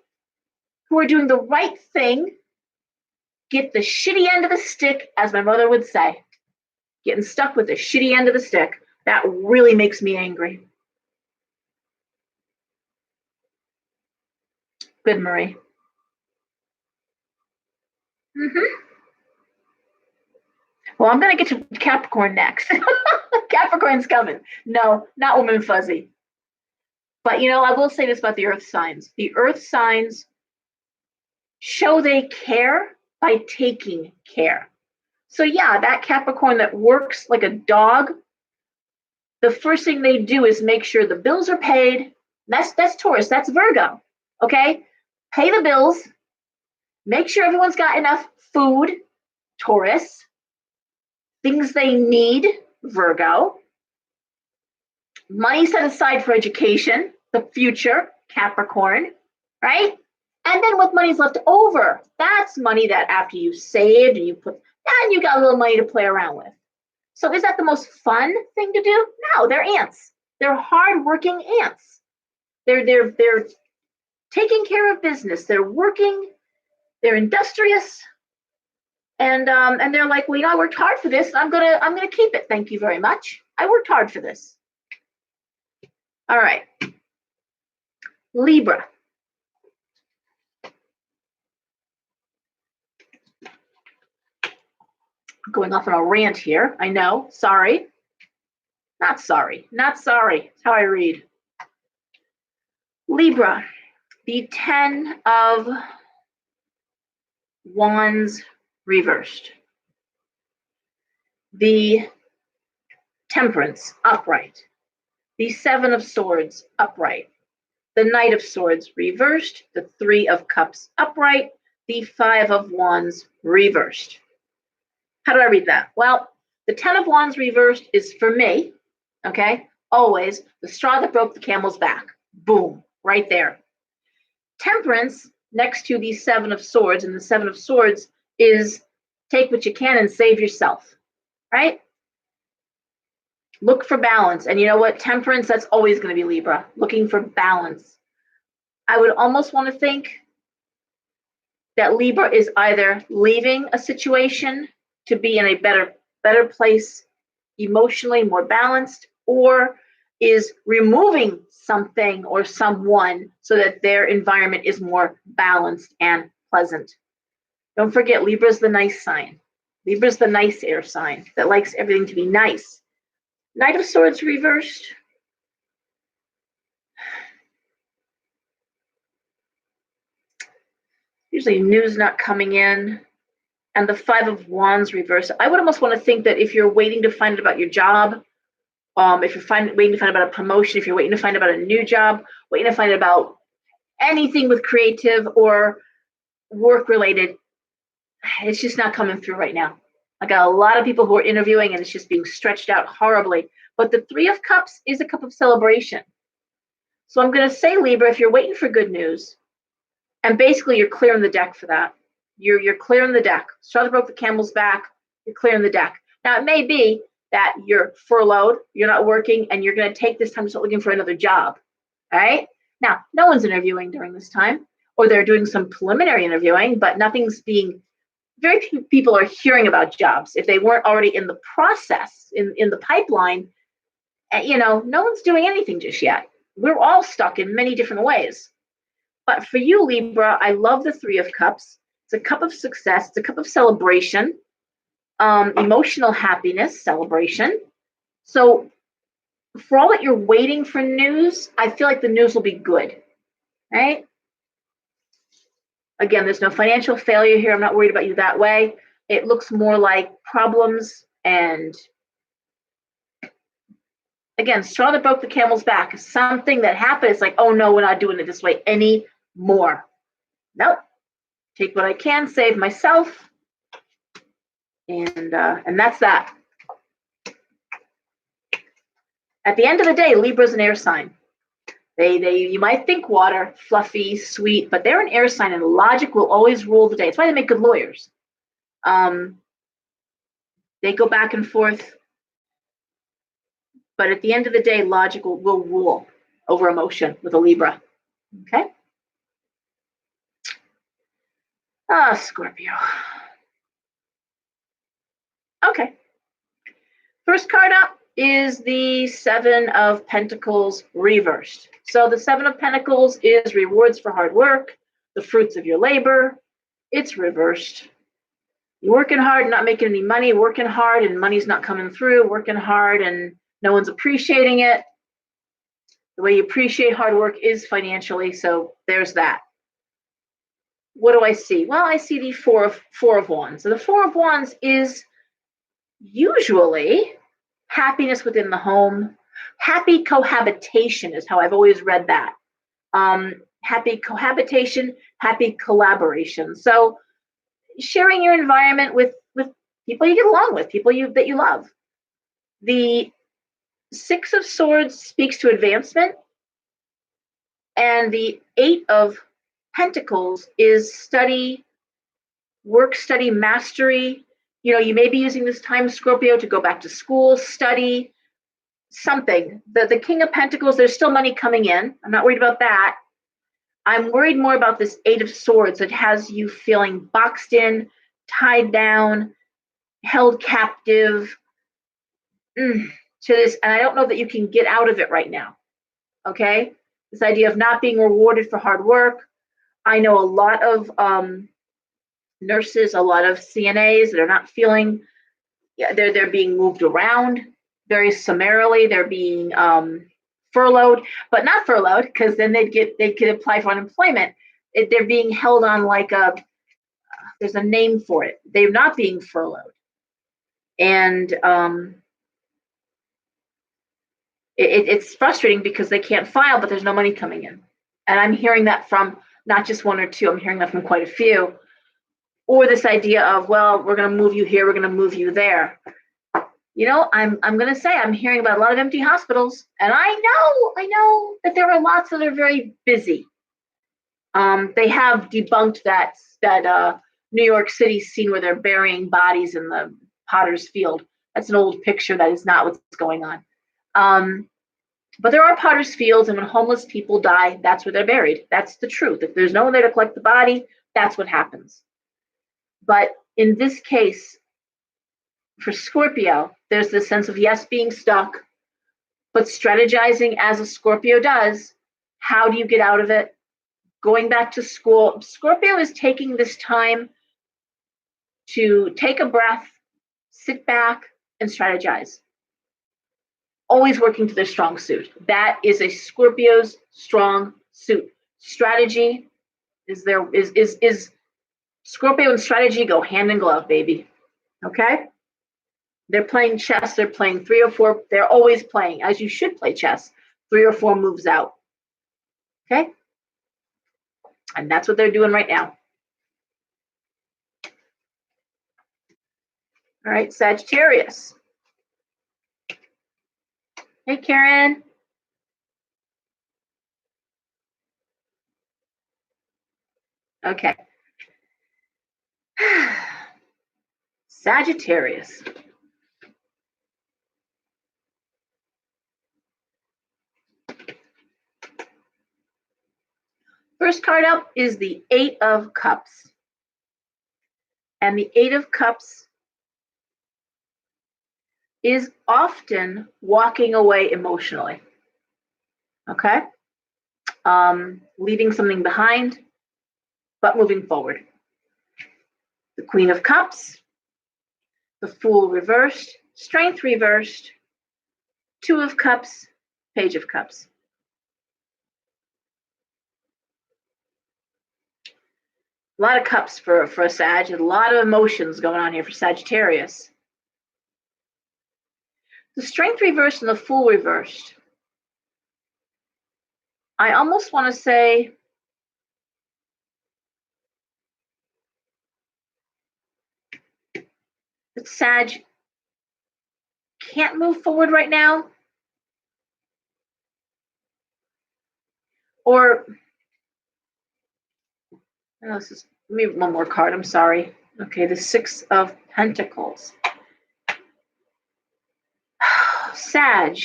who are doing the right thing get the shitty end of the stick, as my mother would say, getting stuck with the shitty end of the stick. That really makes me angry. Good, Marie. Well, I'm going to get to Capricorn next. Capricorn's coming. No, not woman fuzzy. But, I will say this about the earth signs. The earth signs show they care by taking care. So yeah, that Capricorn that works like a dog the first thing they do is make sure the bills are paid. That's Taurus, that's Virgo. Okay? Pay the bills, make sure everyone's got enough food, Taurus, things they need, Virgo, money set aside for education, the future, Capricorn, right? And then what money's left over, that's money that after you saved and you put, and you got a little money to play around with. So is that the most fun thing to do? No, they're ants. They're hardworking ants. They're taking care of business. They're working. They're industrious, and they're like, well, you know, I worked hard for this. I'm gonna keep it. Thank you very much. I worked hard for this. All right, Libra. Going off on a rant here. I know. Sorry. Not sorry. Not sorry. That's how I read. Libra, the 10 of Wands reversed. The Temperance upright. The 7 of Swords upright. The Knight of Swords reversed. The 3 of Cups upright. The 5 of Wands reversed. How do I read that? Well, the 10 of Wands reversed is for me, okay? Always the straw that broke the camel's back. Boom, right there. Temperance next to the 7 of Swords, and the 7 of Swords is take what you can and save yourself, right? Look for balance. And you know what? Temperance, that's always going to be Libra, looking for balance. I would almost want to think that Libra is either leaving a situation to be in a better place emotionally, more balanced, or is removing something or someone so that their environment is more balanced and pleasant. Don't forget, Libra's the nice sign. Libra's the nice air sign that likes everything to be nice. Knight of Swords reversed. Usually news not coming in. And the 5 of Wands reversed. I would almost want to think that if you're waiting to find out about your job, if you're waiting to find out about a promotion, if you're waiting to find out about a new job, waiting to find out about anything with creative or work related, it's just not coming through right now. I got a lot of people who are interviewing and it's just being stretched out horribly. But the 3 of Cups is a cup of celebration. So I'm going to say, Libra, if you're waiting for good news, and basically you're clearing the deck for that. You're clearing the deck. Straw that broke the camel's back, you're clearing the deck. Now, it may be that you're furloughed, you're not working, and you're going to take this time to start looking for another job, all right? Now, no one's interviewing during this time, or they're doing some preliminary interviewing, but nothing's being, very few people are hearing about jobs. If they weren't already in the process, in the pipeline, you know, no one's doing anything just yet. We're all stuck in many different ways. But for you, Libra, I love the 3 of Cups. It's a cup of success. It's a cup of celebration, emotional happiness, celebration. So for all that you're waiting for news, I feel like the news will be good, right? Again, there's no financial failure here. I'm not worried about you that way. It looks more like problems and, again, straw that broke the camel's back. Something that happened. It's like, oh no, we're not doing it this way anymore. Nope. Take what I can, save myself, and that's that. At the end of the day, Libra's an air sign. You might think water, fluffy, sweet, but they're an air sign, and logic will always rule the day. That's why they make good lawyers. They go back and forth, but at the end of the day, logic will rule over emotion with a Libra. Okay. Scorpio. Okay. First card up is the 7 of Pentacles reversed. So the 7 of Pentacles is rewards for hard work, the fruits of your labor. It's reversed. You're working hard, not making any money, working hard and money's not coming through, working hard and no one's appreciating it. The way you appreciate hard work is financially, so there's that. What do I see? Well, I see the 4 of Wands. So the 4 of Wands is usually happiness within the home, happy cohabitation is how I've always read that. Happy cohabitation, happy collaboration. So sharing your environment with people you get along with, people that you love. The Six of Swords speaks to advancement, and the Eight of Pentacles is study, work, study, mastery. You know, you may be using this time, Scorpio, to go back to school, study something. The King of Pentacles, there's still money coming in. I'm not worried about that. I'm worried more about this Eight of Swords that has you feeling boxed in, tied down, held captive to this. And I don't know that you can get out of it right now. Okay? This idea of not being rewarded for hard work. I know a lot of nurses, a lot of CNAs that are not feeling, they're being moved around very summarily. They're being furloughed, but not furloughed because then they could apply for unemployment. They're being held on like there's a name for it. They're not being furloughed, and it's frustrating because they can't file, but there's no money coming in. And I'm hearing that from not just one or two. I'm hearing that from quite a few. Or this idea of, well, we're going to move you here, we're going to move you there. You know, I'm going to say I'm hearing about a lot of empty hospitals, and I know that there are lots that are very busy. They have debunked that New York City scene where they're burying bodies in the Potter's Field. That's an old picture. That is not what's going on. But there are Potter's Fields, and when homeless people die, that's where they're buried. That's the truth. If there's no one there to collect the body, that's what happens. But in this case, for Scorpio, there's this sense of, yes, being stuck, but strategizing as a Scorpio does. How do you get out of it? Going back to school. Scorpio is taking this time to take a breath, sit back, and strategize. Always working to their strong suit. That is a Scorpio's strong suit. Strategy is Scorpio and strategy go hand in glove, baby. Okay? They're playing chess. They're playing 3 or 4. They're always playing, as you should play chess, 3 or 4 moves out. Okay? And that's what they're doing right now. All right, Sagittarius. Hey, Karen. Okay. Sagittarius. First card up is the Eight of Cups. And the Eight of Cups is often walking away emotionally. Okay? Leaving something behind, but moving forward. The Queen of Cups, the Fool reversed, Strength reversed, Two of Cups, Page of Cups. A lot of cups for a Sag, a lot of emotions going on here for Sagittarius. The Strength reversed and the Fool reversed. I almost want to say that Sag can't move forward right now. Or, oh, this is, let me one more card, I'm sorry. Okay, the Six of Pentacles. Sag.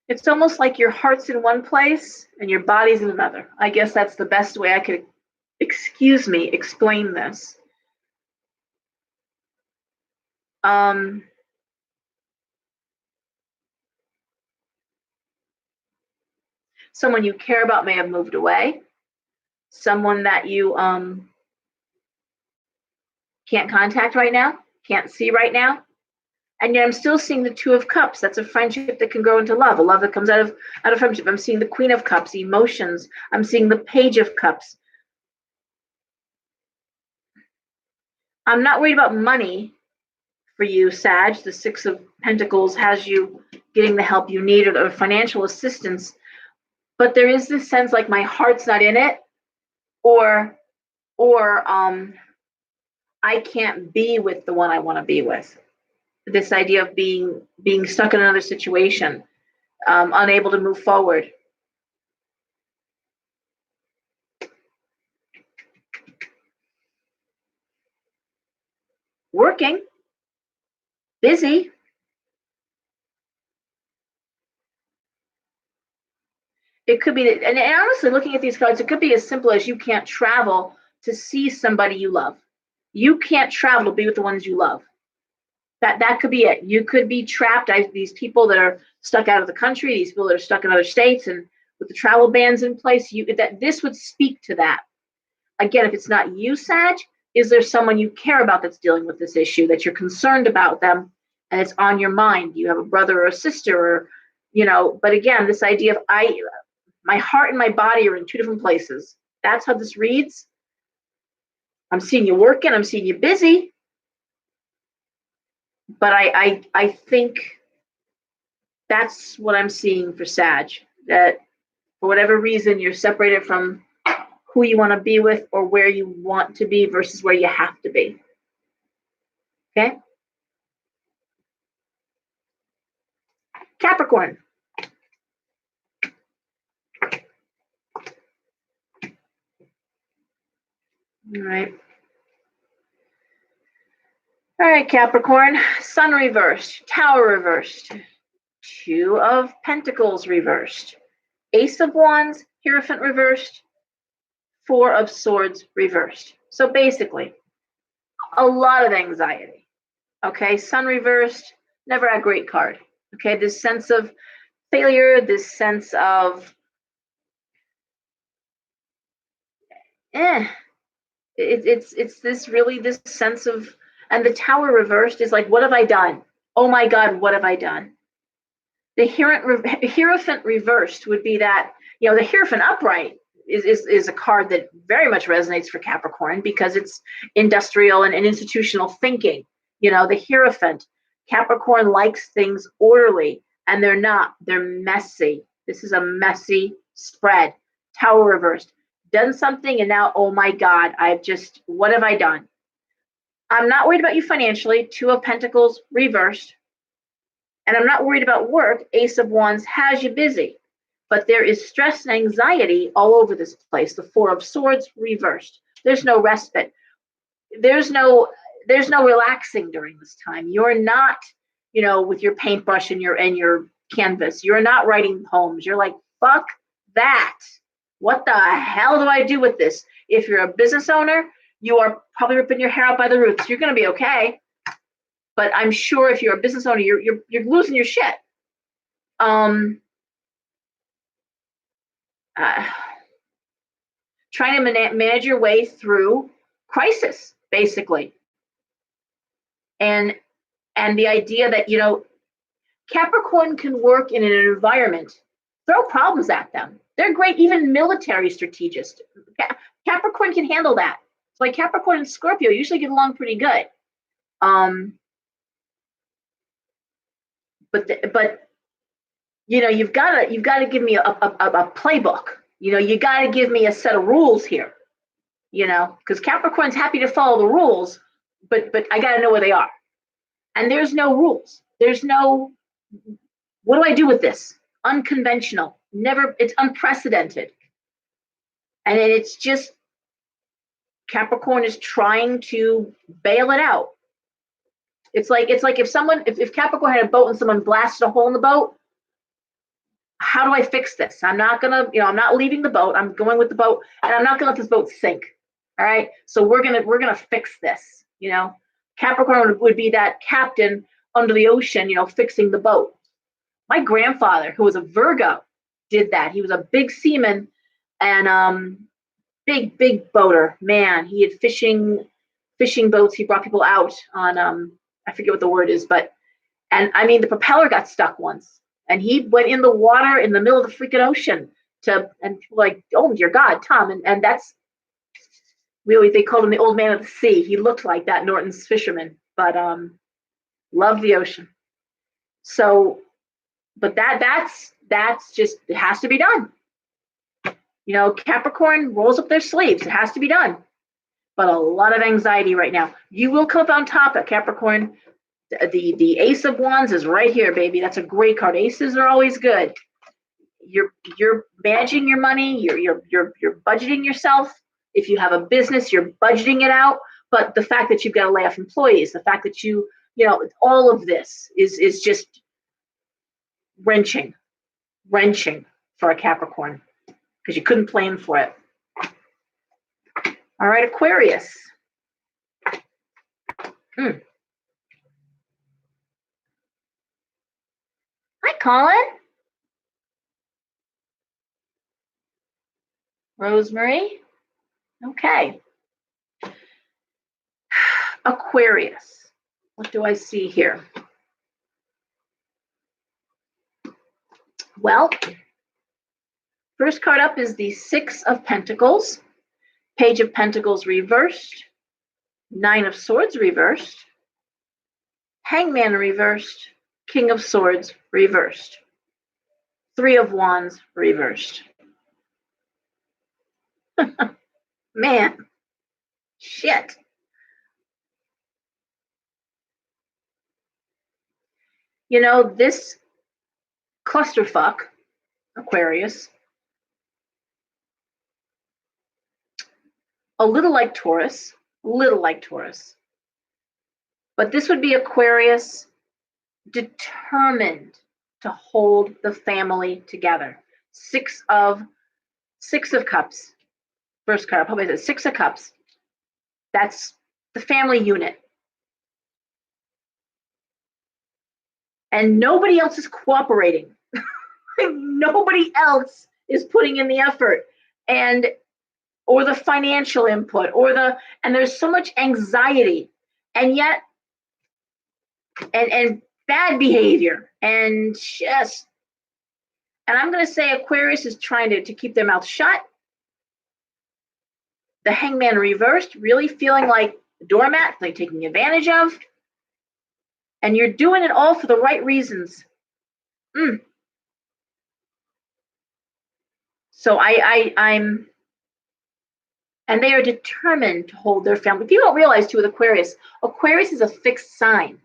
It's almost like your heart's in one place and your body's in another. I guess that's the best way I could, explain this. Someone you care about may have moved away. Someone that you can't contact right now, can't see right now. And yet I'm still seeing the Two of Cups. That's a friendship that can grow into love, a love that comes out of friendship. I'm seeing the Queen of Cups, emotions. I'm seeing the Page of Cups. I'm not worried about money for you, Sag. The Six of Pentacles has you getting the help you need or financial assistance. But there is this sense like my heart's not in it, or I can't be with the one I want to be with. This idea of being stuck in another situation, unable to move forward. Working, busy. It could be, and honestly, looking at these cards, it could be as simple as you can't travel to see somebody you love. You can't travel to be with the ones you love. That could be it. You could be trapped. These people that are stuck out of the country, these people that are stuck in other states, and with the travel bans in place, this would speak to that. Again, if it's not you, Sag, is there someone you care about that's dealing with this issue, that you're concerned about them, and it's on your mind? You have a brother or a sister, or But again, this idea of my heart and my body are in two different places. That's how this reads. I'm seeing you working. I'm seeing you busy. But I think that's what I'm seeing for Sag, that for whatever reason you're separated from who you want to be with or where you want to be versus where you have to be. Okay? Capricorn. All right. All right, Capricorn. Sun reversed. Tower reversed. Two of Pentacles reversed. Ace of Wands, Hierophant reversed. Four of Swords reversed. So basically, a lot of anxiety. Okay, Sun reversed, never a great card. Okay, this sense of failure, this sense of it's this sense of, and the Tower reversed is like, what have I done? Oh my God, what have I done? The Hierophant reversed would be that, the Hierophant upright is a card that very much resonates for Capricorn because it's industrial and institutional thinking. The Hierophant, Capricorn likes things orderly, and they're not. They're messy. This is a messy spread. Tower reversed. Done something, and now, oh my God, what have I done? I'm not worried about you financially. Two of Pentacles reversed. And I'm not worried about work. Ace of Wands has you busy. But there is stress and anxiety all over this place. The Four of Swords reversed. There's no respite. There's no relaxing during this time. You're not, with your paintbrush and your canvas. You're not writing poems. You're like, fuck that. What the hell do I do with this? If you're a business owner, you are probably ripping your hair out by the roots. You're going to be okay. But I'm sure if you're a business owner, you're losing your shit. Trying to manage your way through crisis, basically. And the idea that, Capricorn can work in an environment, throw problems at them. They're great, even military strategists. Capricorn can handle that. It's like Capricorn and Scorpio usually get along pretty good. But you've got to give me a playbook. You got to give me a set of rules here. Because Capricorn's happy to follow the rules, but I got to know where they are. And there's no rules. There's no, what do I do with this? Unconventional. It's unprecedented. And it's just, Capricorn is trying to bail it out. It's like if Capricorn had a boat and someone blasted a hole in the boat, how do I fix this? I'm not leaving the boat. I'm going with the boat, and I'm not gonna let this boat sink. All right. So we're gonna fix this. Capricorn would be that captain under the ocean, fixing the boat. My grandfather, who was a Virgo, did that. He was a big seaman and big boater. Man, he had fishing boats. He brought people out on I forget what the word is, and I mean the propeller got stuck once, and he went in the water in the middle of the freaking ocean and people like, oh dear God, Tom, and that's, They called him the old man of the sea. He looked like that Norton's fisherman, but loved the ocean. So, but that's just, it has to be done. You know, Capricorn rolls up their sleeves. It has to be done. But a lot of anxiety right now. You will come up on top of Capricorn. The Ace of Wands is right here, baby. That's a great card. Aces are always good. You're managing your money. You're budgeting yourself. If you have a business, you're budgeting it out. But the fact that you've got to lay off employees, the fact that you know, all of this is just wrenching for a Capricorn, because you couldn't plan for it. All right, Aquarius. Hi, Colin. Rosemary. Okay. Aquarius. What do I see here? Well, first card up is the Six of Pentacles. Page of Pentacles reversed. Nine of Swords reversed. Hangman reversed. King of Swords reversed. Three of Wands reversed. Man, shit. You know, this clusterfuck, Aquarius, a little like Taurus, but this would be Aquarius determined to hold the family together. Six of Cups. First card, probably the Six of Cups. That's the family unit. And nobody else is cooperating. Nobody else is putting in the effort or the financial input and there's so much anxiety, and yet and bad behavior, and I'm going to say Aquarius is trying to keep their mouth shut. The Hangman reversed, really feeling like a doormat, like taking advantage of. And you're doing it all for the right reasons. So I'm, and they are determined to hold their family. People don't realize too with Aquarius is a fixed sign.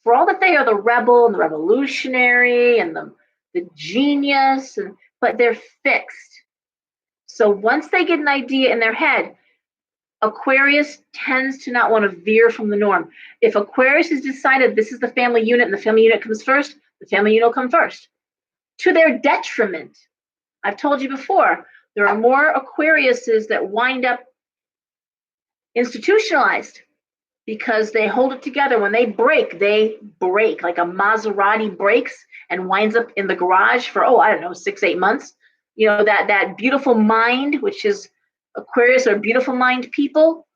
For all that they are the rebel and the revolutionary and the genius, but they're fixed. So once they get an idea in their head, Aquarius tends to not want to veer from the norm. If Aquarius has decided this is the family unit and the family unit comes first, the family unit will come first. To their detriment. I've told you before, there are more Aquariuses that wind up institutionalized because they hold it together. When they break like a Maserati breaks and winds up in the garage for, 6-8 months. You know, that beautiful mind, which is Aquarius, are beautiful mind people.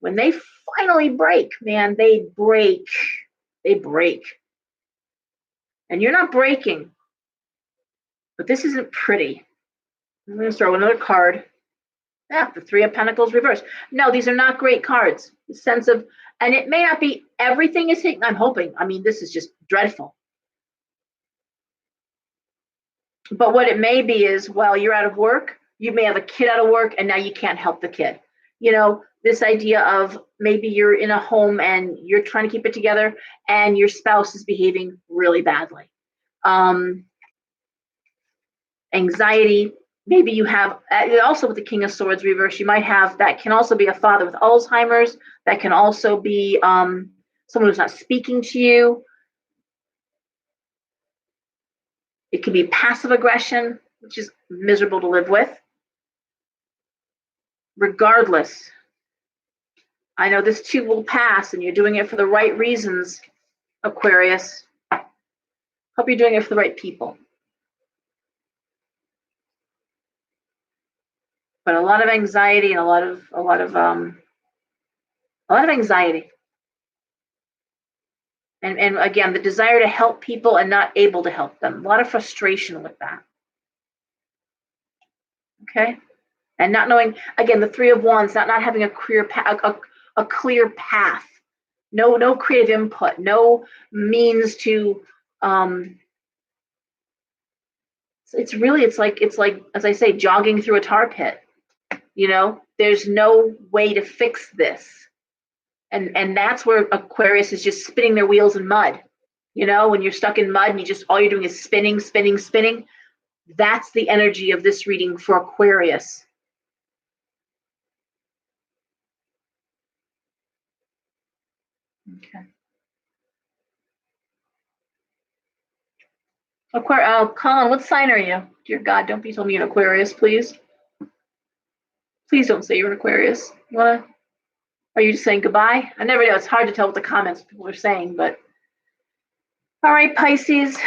When they finally break, man, they break. And you're not breaking. But this isn't pretty. I'm going to throw another card. The Three of Pentacles reversed. No, these are not great cards. The sense of, and it may not be everything is hitting. I'm hoping. I mean, this is just dreadful. But what it may be is, well, you're out of work. You may have a kid out of work, and now you can't help the kid. You know, this idea of maybe you're in a home and you're trying to keep it together, and your spouse is behaving really badly. Anxiety. Maybe you have, also with the King of Swords reverse, you might have, that can also be a father with Alzheimer's. That can also be someone who's not speaking to you. It can be passive aggression, which is miserable to live with. Regardless, I know this too will pass, and you're doing it for the right reasons, Aquarius. Hope you're doing it for the right people. But a lot of anxiety and a lot of anxiety. And again, the desire to help people and not able to help them. A lot of frustration with that. Okay? And not knowing, again, the Three of Wands, not having a clear path, no creative input, no means to. It's like as I say, jogging through a tar pit. There's no way to fix this, and that's where Aquarius is just spinning their wheels in mud. When you're stuck in mud and all you're doing is spinning, spinning, spinning. That's the energy of this reading for Aquarius. Okay. Colin, what sign are you? Dear God, don't be telling me you're an Aquarius, please. Please don't say you're an Aquarius. What? Are you just saying goodbye? I never know. It's hard to tell what the comments people are saying, but. All right, Pisces.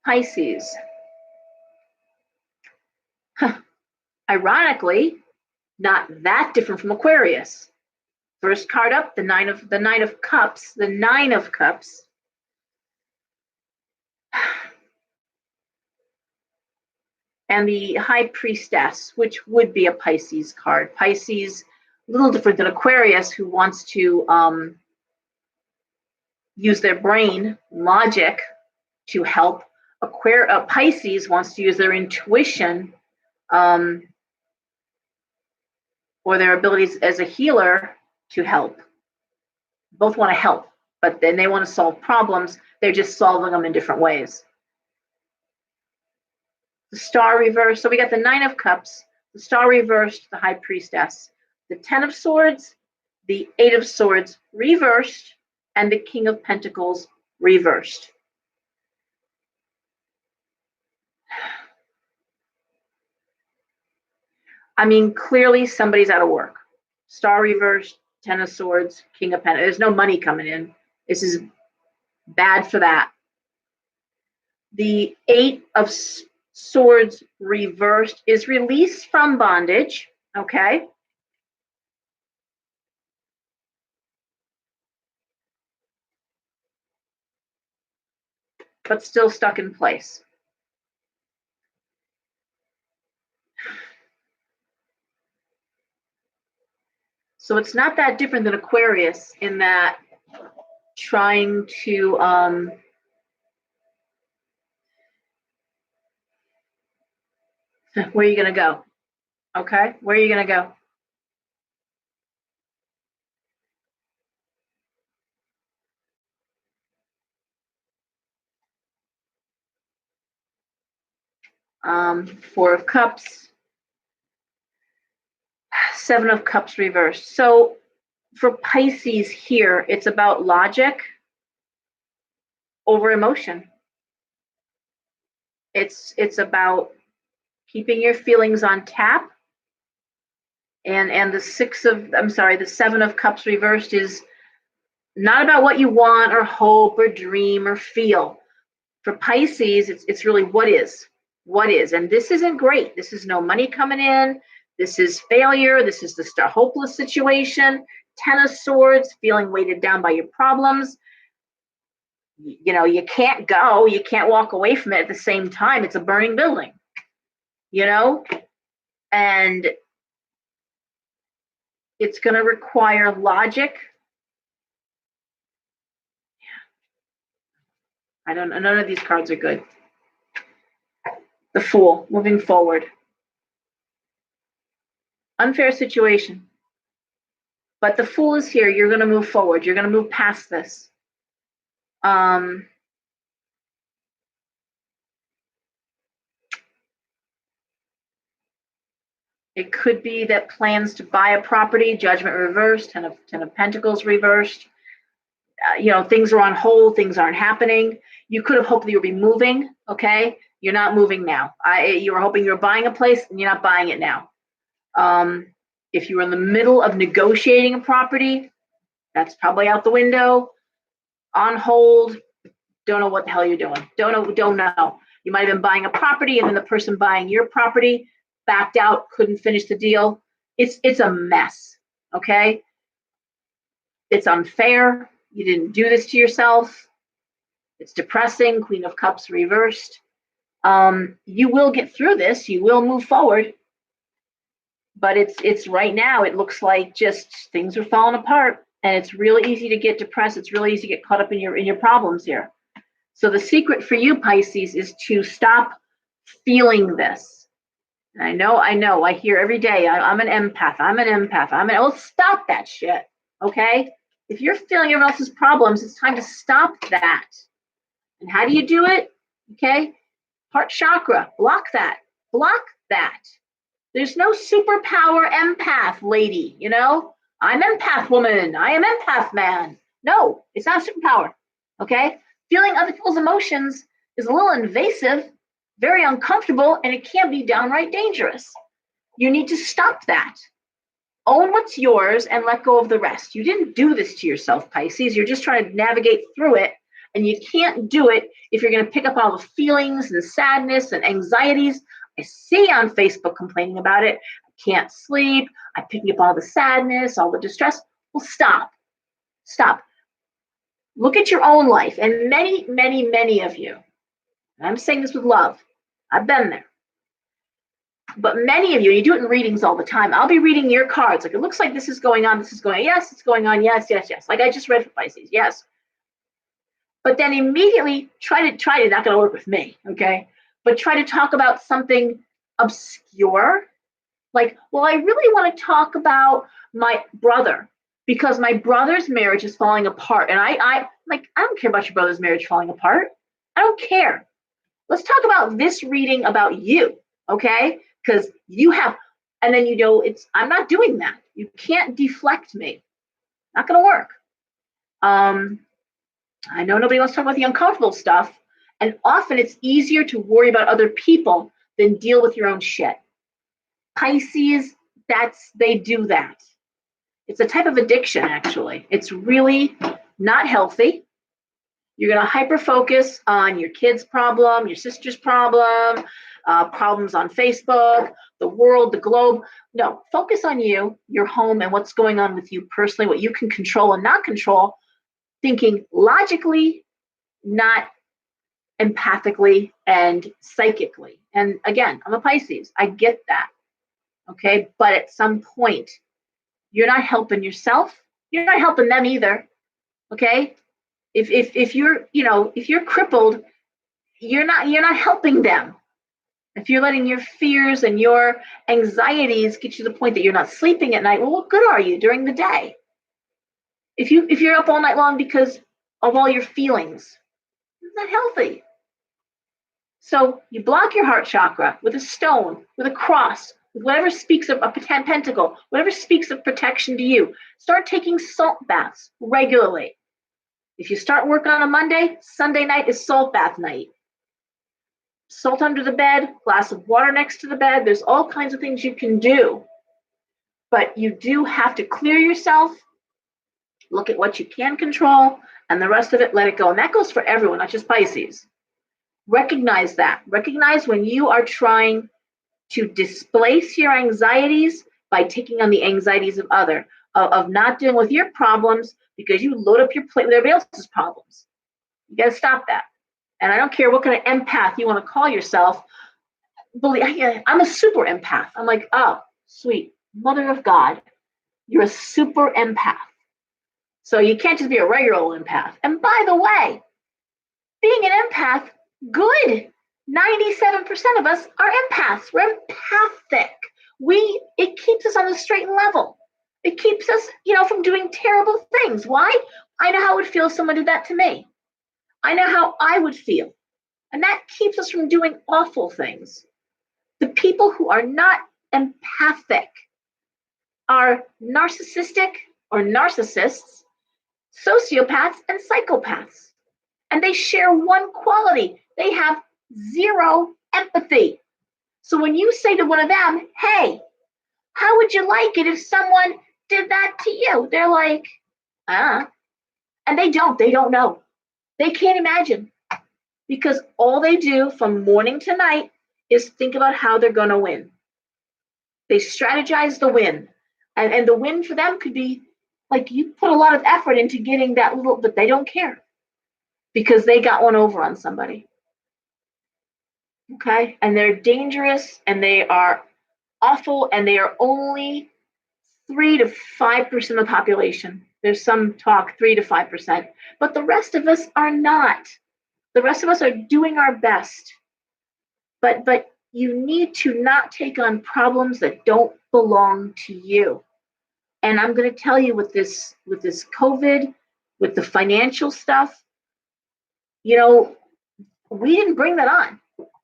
Pisces. Ironically, not that different from Aquarius. First card up, the nine of cups, the 9 of cups. And the High Priestess, which would be a Pisces card. Pisces, a little different than Aquarius, who wants to use their brain, logic, to help. Pisces wants to use their intuition or their abilities as a healer to help. Both want to help, but then they want to solve problems. They're just solving them in different ways. The Star reversed. So we got the 9 of Cups, the Star reversed, the High Priestess, the 10 of Swords, the 8 of Swords reversed, and the King of Pentacles reversed. I mean, clearly somebody's out of work. Star reversed, 10 of Swords, King of Pentacles. There's no money coming in. This is bad for that. The 8 of Swords reversed is release from bondage, okay? But still stuck in place. So it's not that different than Aquarius in that trying to where are you going to go? Okay, where are you going to go? Four of Cups, 7 of Cups reversed. So for Pisces here, it's about logic over emotion. It's about keeping your feelings on tap. And the 7 of Cups reversed is not about what you want or hope or dream or feel. For Pisces, it's really what is. And this isn't great. This is no money coming in. This is failure. This is just a hopeless situation. 10 of Swords, feeling weighted down by your problems. You can't go. You can't walk away from it at the same time. It's a burning building. And it's going to require logic. I don't know. None of these cards are good. The Fool, moving forward. Unfair situation. But the Fool is here. You're going to move forward. You're going to move past this. It could be that plans to buy a property, Judgment reversed, 10 of Pentacles reversed. Things are on hold. Things aren't happening. You could have hoped that you would be moving. Okay, you're not moving now. You were hoping you were buying a place, and you're not buying it now. If you were in the middle of negotiating a property, that's probably out the window. On hold. Don't know what the hell you're doing. Don't know. You might have been buying a property and then the person buying your property backed out, couldn't finish the deal. It's a mess, okay? It's unfair. You didn't do this to yourself. It's depressing. Queen of Cups reversed. You will get through this. You will move forward. But it's right now, it looks like just things are falling apart, and it's really easy to get depressed. It's really easy to get caught up in your problems here. So the secret for you, Pisces, is to stop feeling this. And I know, I hear every day, I'm an empath, oh, stop that shit, okay? If you're feeling everyone else's problems, it's time to stop that. And how do you do it? Okay, heart chakra, block that. There's no superpower empath lady, you know? I'm empath woman, I am empath man. No, it's not a superpower, okay? Feeling other people's emotions is a little invasive, very uncomfortable, and it can be downright dangerous. You need to stop that. Own what's yours and let go of the rest. You didn't do this to yourself, Pisces. You're just trying to navigate through it, and you can't do it if you're going to pick up all the feelings and sadness and anxieties. I see on Facebook complaining about it. I can't sleep. I'm picking up all the sadness, all the distress. Well, stop. Look at your own life, and many of you, and I'm saying this with love, I've been there, but many of you, you do it in readings all the time. I'll be reading your cards, like it looks like this is going on, yes, it's going on, yes, like I just read for Pisces, yes. But then immediately try to, not gonna work with me, okay? But try to talk about something obscure, like, well, I really wanna talk about my brother, because my brother's marriage is falling apart. And I don't care about your brother's marriage falling apart. I don't care. Let's talk about this reading about you, okay? Because you have, and then I'm not doing that. You can't deflect me. Not gonna work. I know nobody wants to talk about the uncomfortable stuff, and often it's easier to worry about other people than deal with your own shit. Pisces, they do that. It's a type of addiction, actually. It's really not healthy. You're going to hyper-focus on your kid's problem, your sister's problem, problems on Facebook, the world, the globe. No, focus on you, your home, and what's going on with you personally, what you can control and not control, thinking logically, not empathically and psychically. And again, I'm a Pisces. I get that, okay? But at some point, you're not helping yourself. You're not helping them either. Okay? If you're crippled, you're not helping them. If you're letting your fears and your anxieties get you to the point that you're not sleeping at night, well, what good are you during the day? If you're up all night long because of all your feelings, it's not healthy. So you block your heart chakra with a stone, with a cross, whatever speaks of a pentacle, whatever speaks of protection to you. Start taking salt baths regularly. If you start working on a Monday, Sunday night is salt bath night. Salt under the bed, glass of water next to the bed. There's all kinds of things you can do. But you do have to clear yourself, look at what you can control, and the rest of it, let it go. And that goes for everyone, not just Pisces. Recognize that. Recognize when you are trying to displace your anxieties by taking on the anxieties of of not dealing with your problems because you load up your plate with everybody else's problems. You got to stop that. And I don't care what kind of empath you want to call yourself. I'm a super empath. I'm like, oh, sweet mother of God, you're a super empath. So you can't just be a regular old empath. And by the way, being an empath, good. 97% of us are empaths. We're empathic. It keeps us on the straight and level. It keeps us, from doing terrible things. Why? I know how it would feel if someone did that to me. I know how I would feel. And that keeps us from doing awful things. The people who are not empathic are narcissistic or narcissists, sociopaths, and psychopaths. And they share one quality. They have zero empathy. So when you say to one of them, hey, how would you like it if someone did that to you? They're like, and they don't know. They can't imagine because all they do from morning to night is think about how they're going to win. They strategize the win. And the win for them could be like you put a lot of effort into getting that little, but they don't care because they got one over on somebody. Okay? And they're dangerous and they are awful and they are only 3 to 5% of the population. There's some talk 3 to 5%, but the rest of us are not. The rest of us are doing our best. But you need to not take on problems that don't belong to you. And I'm going to tell you with this COVID, with the financial stuff, we didn't bring that on.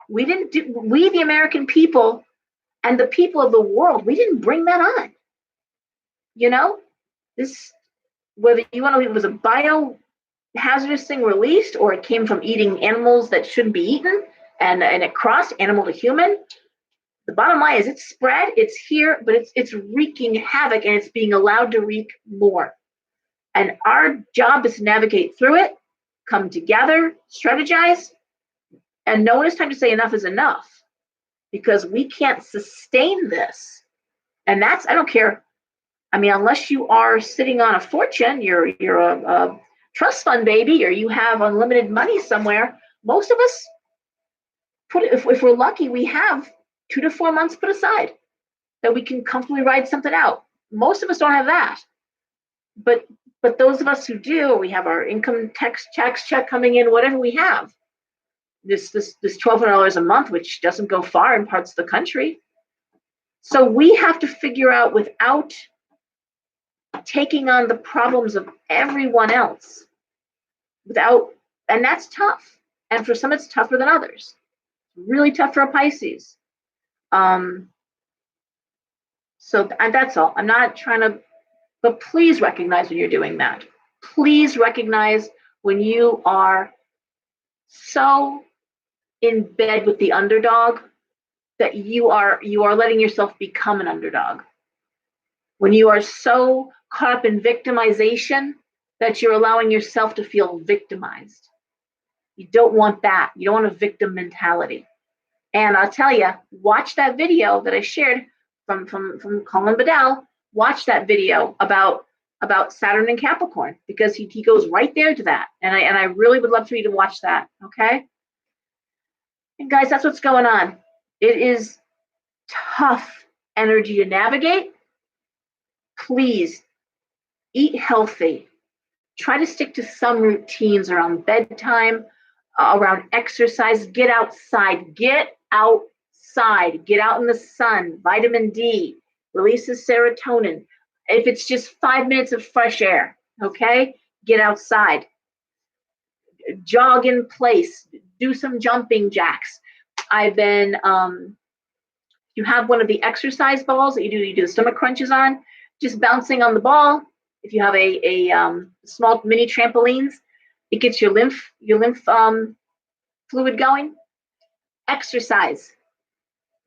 We the American people and the people of the world, we didn't bring that on. This, whether you want to, it was a biohazardous thing released or it came from eating animals that shouldn't be eaten and it crossed animal to human. The bottom line is it's spread, it's here, but it's wreaking havoc and it's being allowed to wreak more. And our job is to navigate through it, come together, strategize, and know when it's time to say enough is enough because we can't sustain this. And that's, I don't care. I mean, unless you are sitting on a fortune, you're a trust fund baby, or you have unlimited money somewhere. Most of us if we're lucky, we have 2 to 4 months put aside that we can comfortably ride something out. Most of us don't have that, but those of us who do, we have our income tax check coming in, whatever we have. This $1,200 a month, which doesn't go far in parts of the country. So we have to figure out without taking on the problems of everyone else, and that's tough. And for some, it's tougher than others. Really tough for a Pisces. So that's all. I'm not trying to, but please recognize when you're doing that. Please recognize when you are so in bed with the underdog that you are letting yourself become an underdog. When you are so caught up in victimization that you're allowing yourself to feel victimized. You don't want that. You don't want a victim mentality. And I'll tell you, watch that video that I shared from Colin Bedell. Watch that video about Saturn and Capricorn because he goes right there to that. And I really would love for you to watch that. Okay. And guys, that's what's going on. It is tough energy to navigate. Please eat healthy. Try to stick to some routines around bedtime, around exercise. Get outside. Get outside. Get out in the sun. Vitamin D releases serotonin. If it's just 5 minutes of fresh air, okay? Get outside. Jog in place. Do some jumping jacks. I've been, you have one of the exercise balls that you do the stomach crunches on, just bouncing on the ball. If you have a small mini trampolines, it gets your lymph fluid going. Exercise.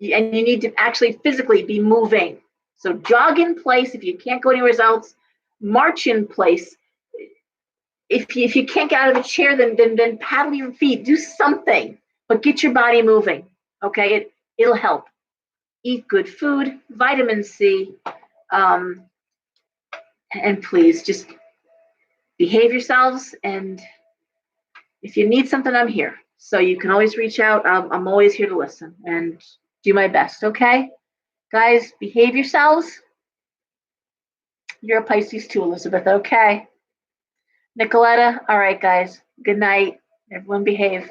And you need to actually physically be moving. So jog in place if you can't go anywhere else. March in place. If you can't get out of a chair, then paddle your feet. Do something, but get your body moving. Okay, it'll help. Eat good food, vitamin C, and please just behave yourselves. And if you need something, I'm here. So you can always reach out. I'm always here to listen and do my best. Okay, guys, behave yourselves. You're a Pisces too, Elizabeth. Okay. Nicoletta, all right, guys. Good night. Everyone behave.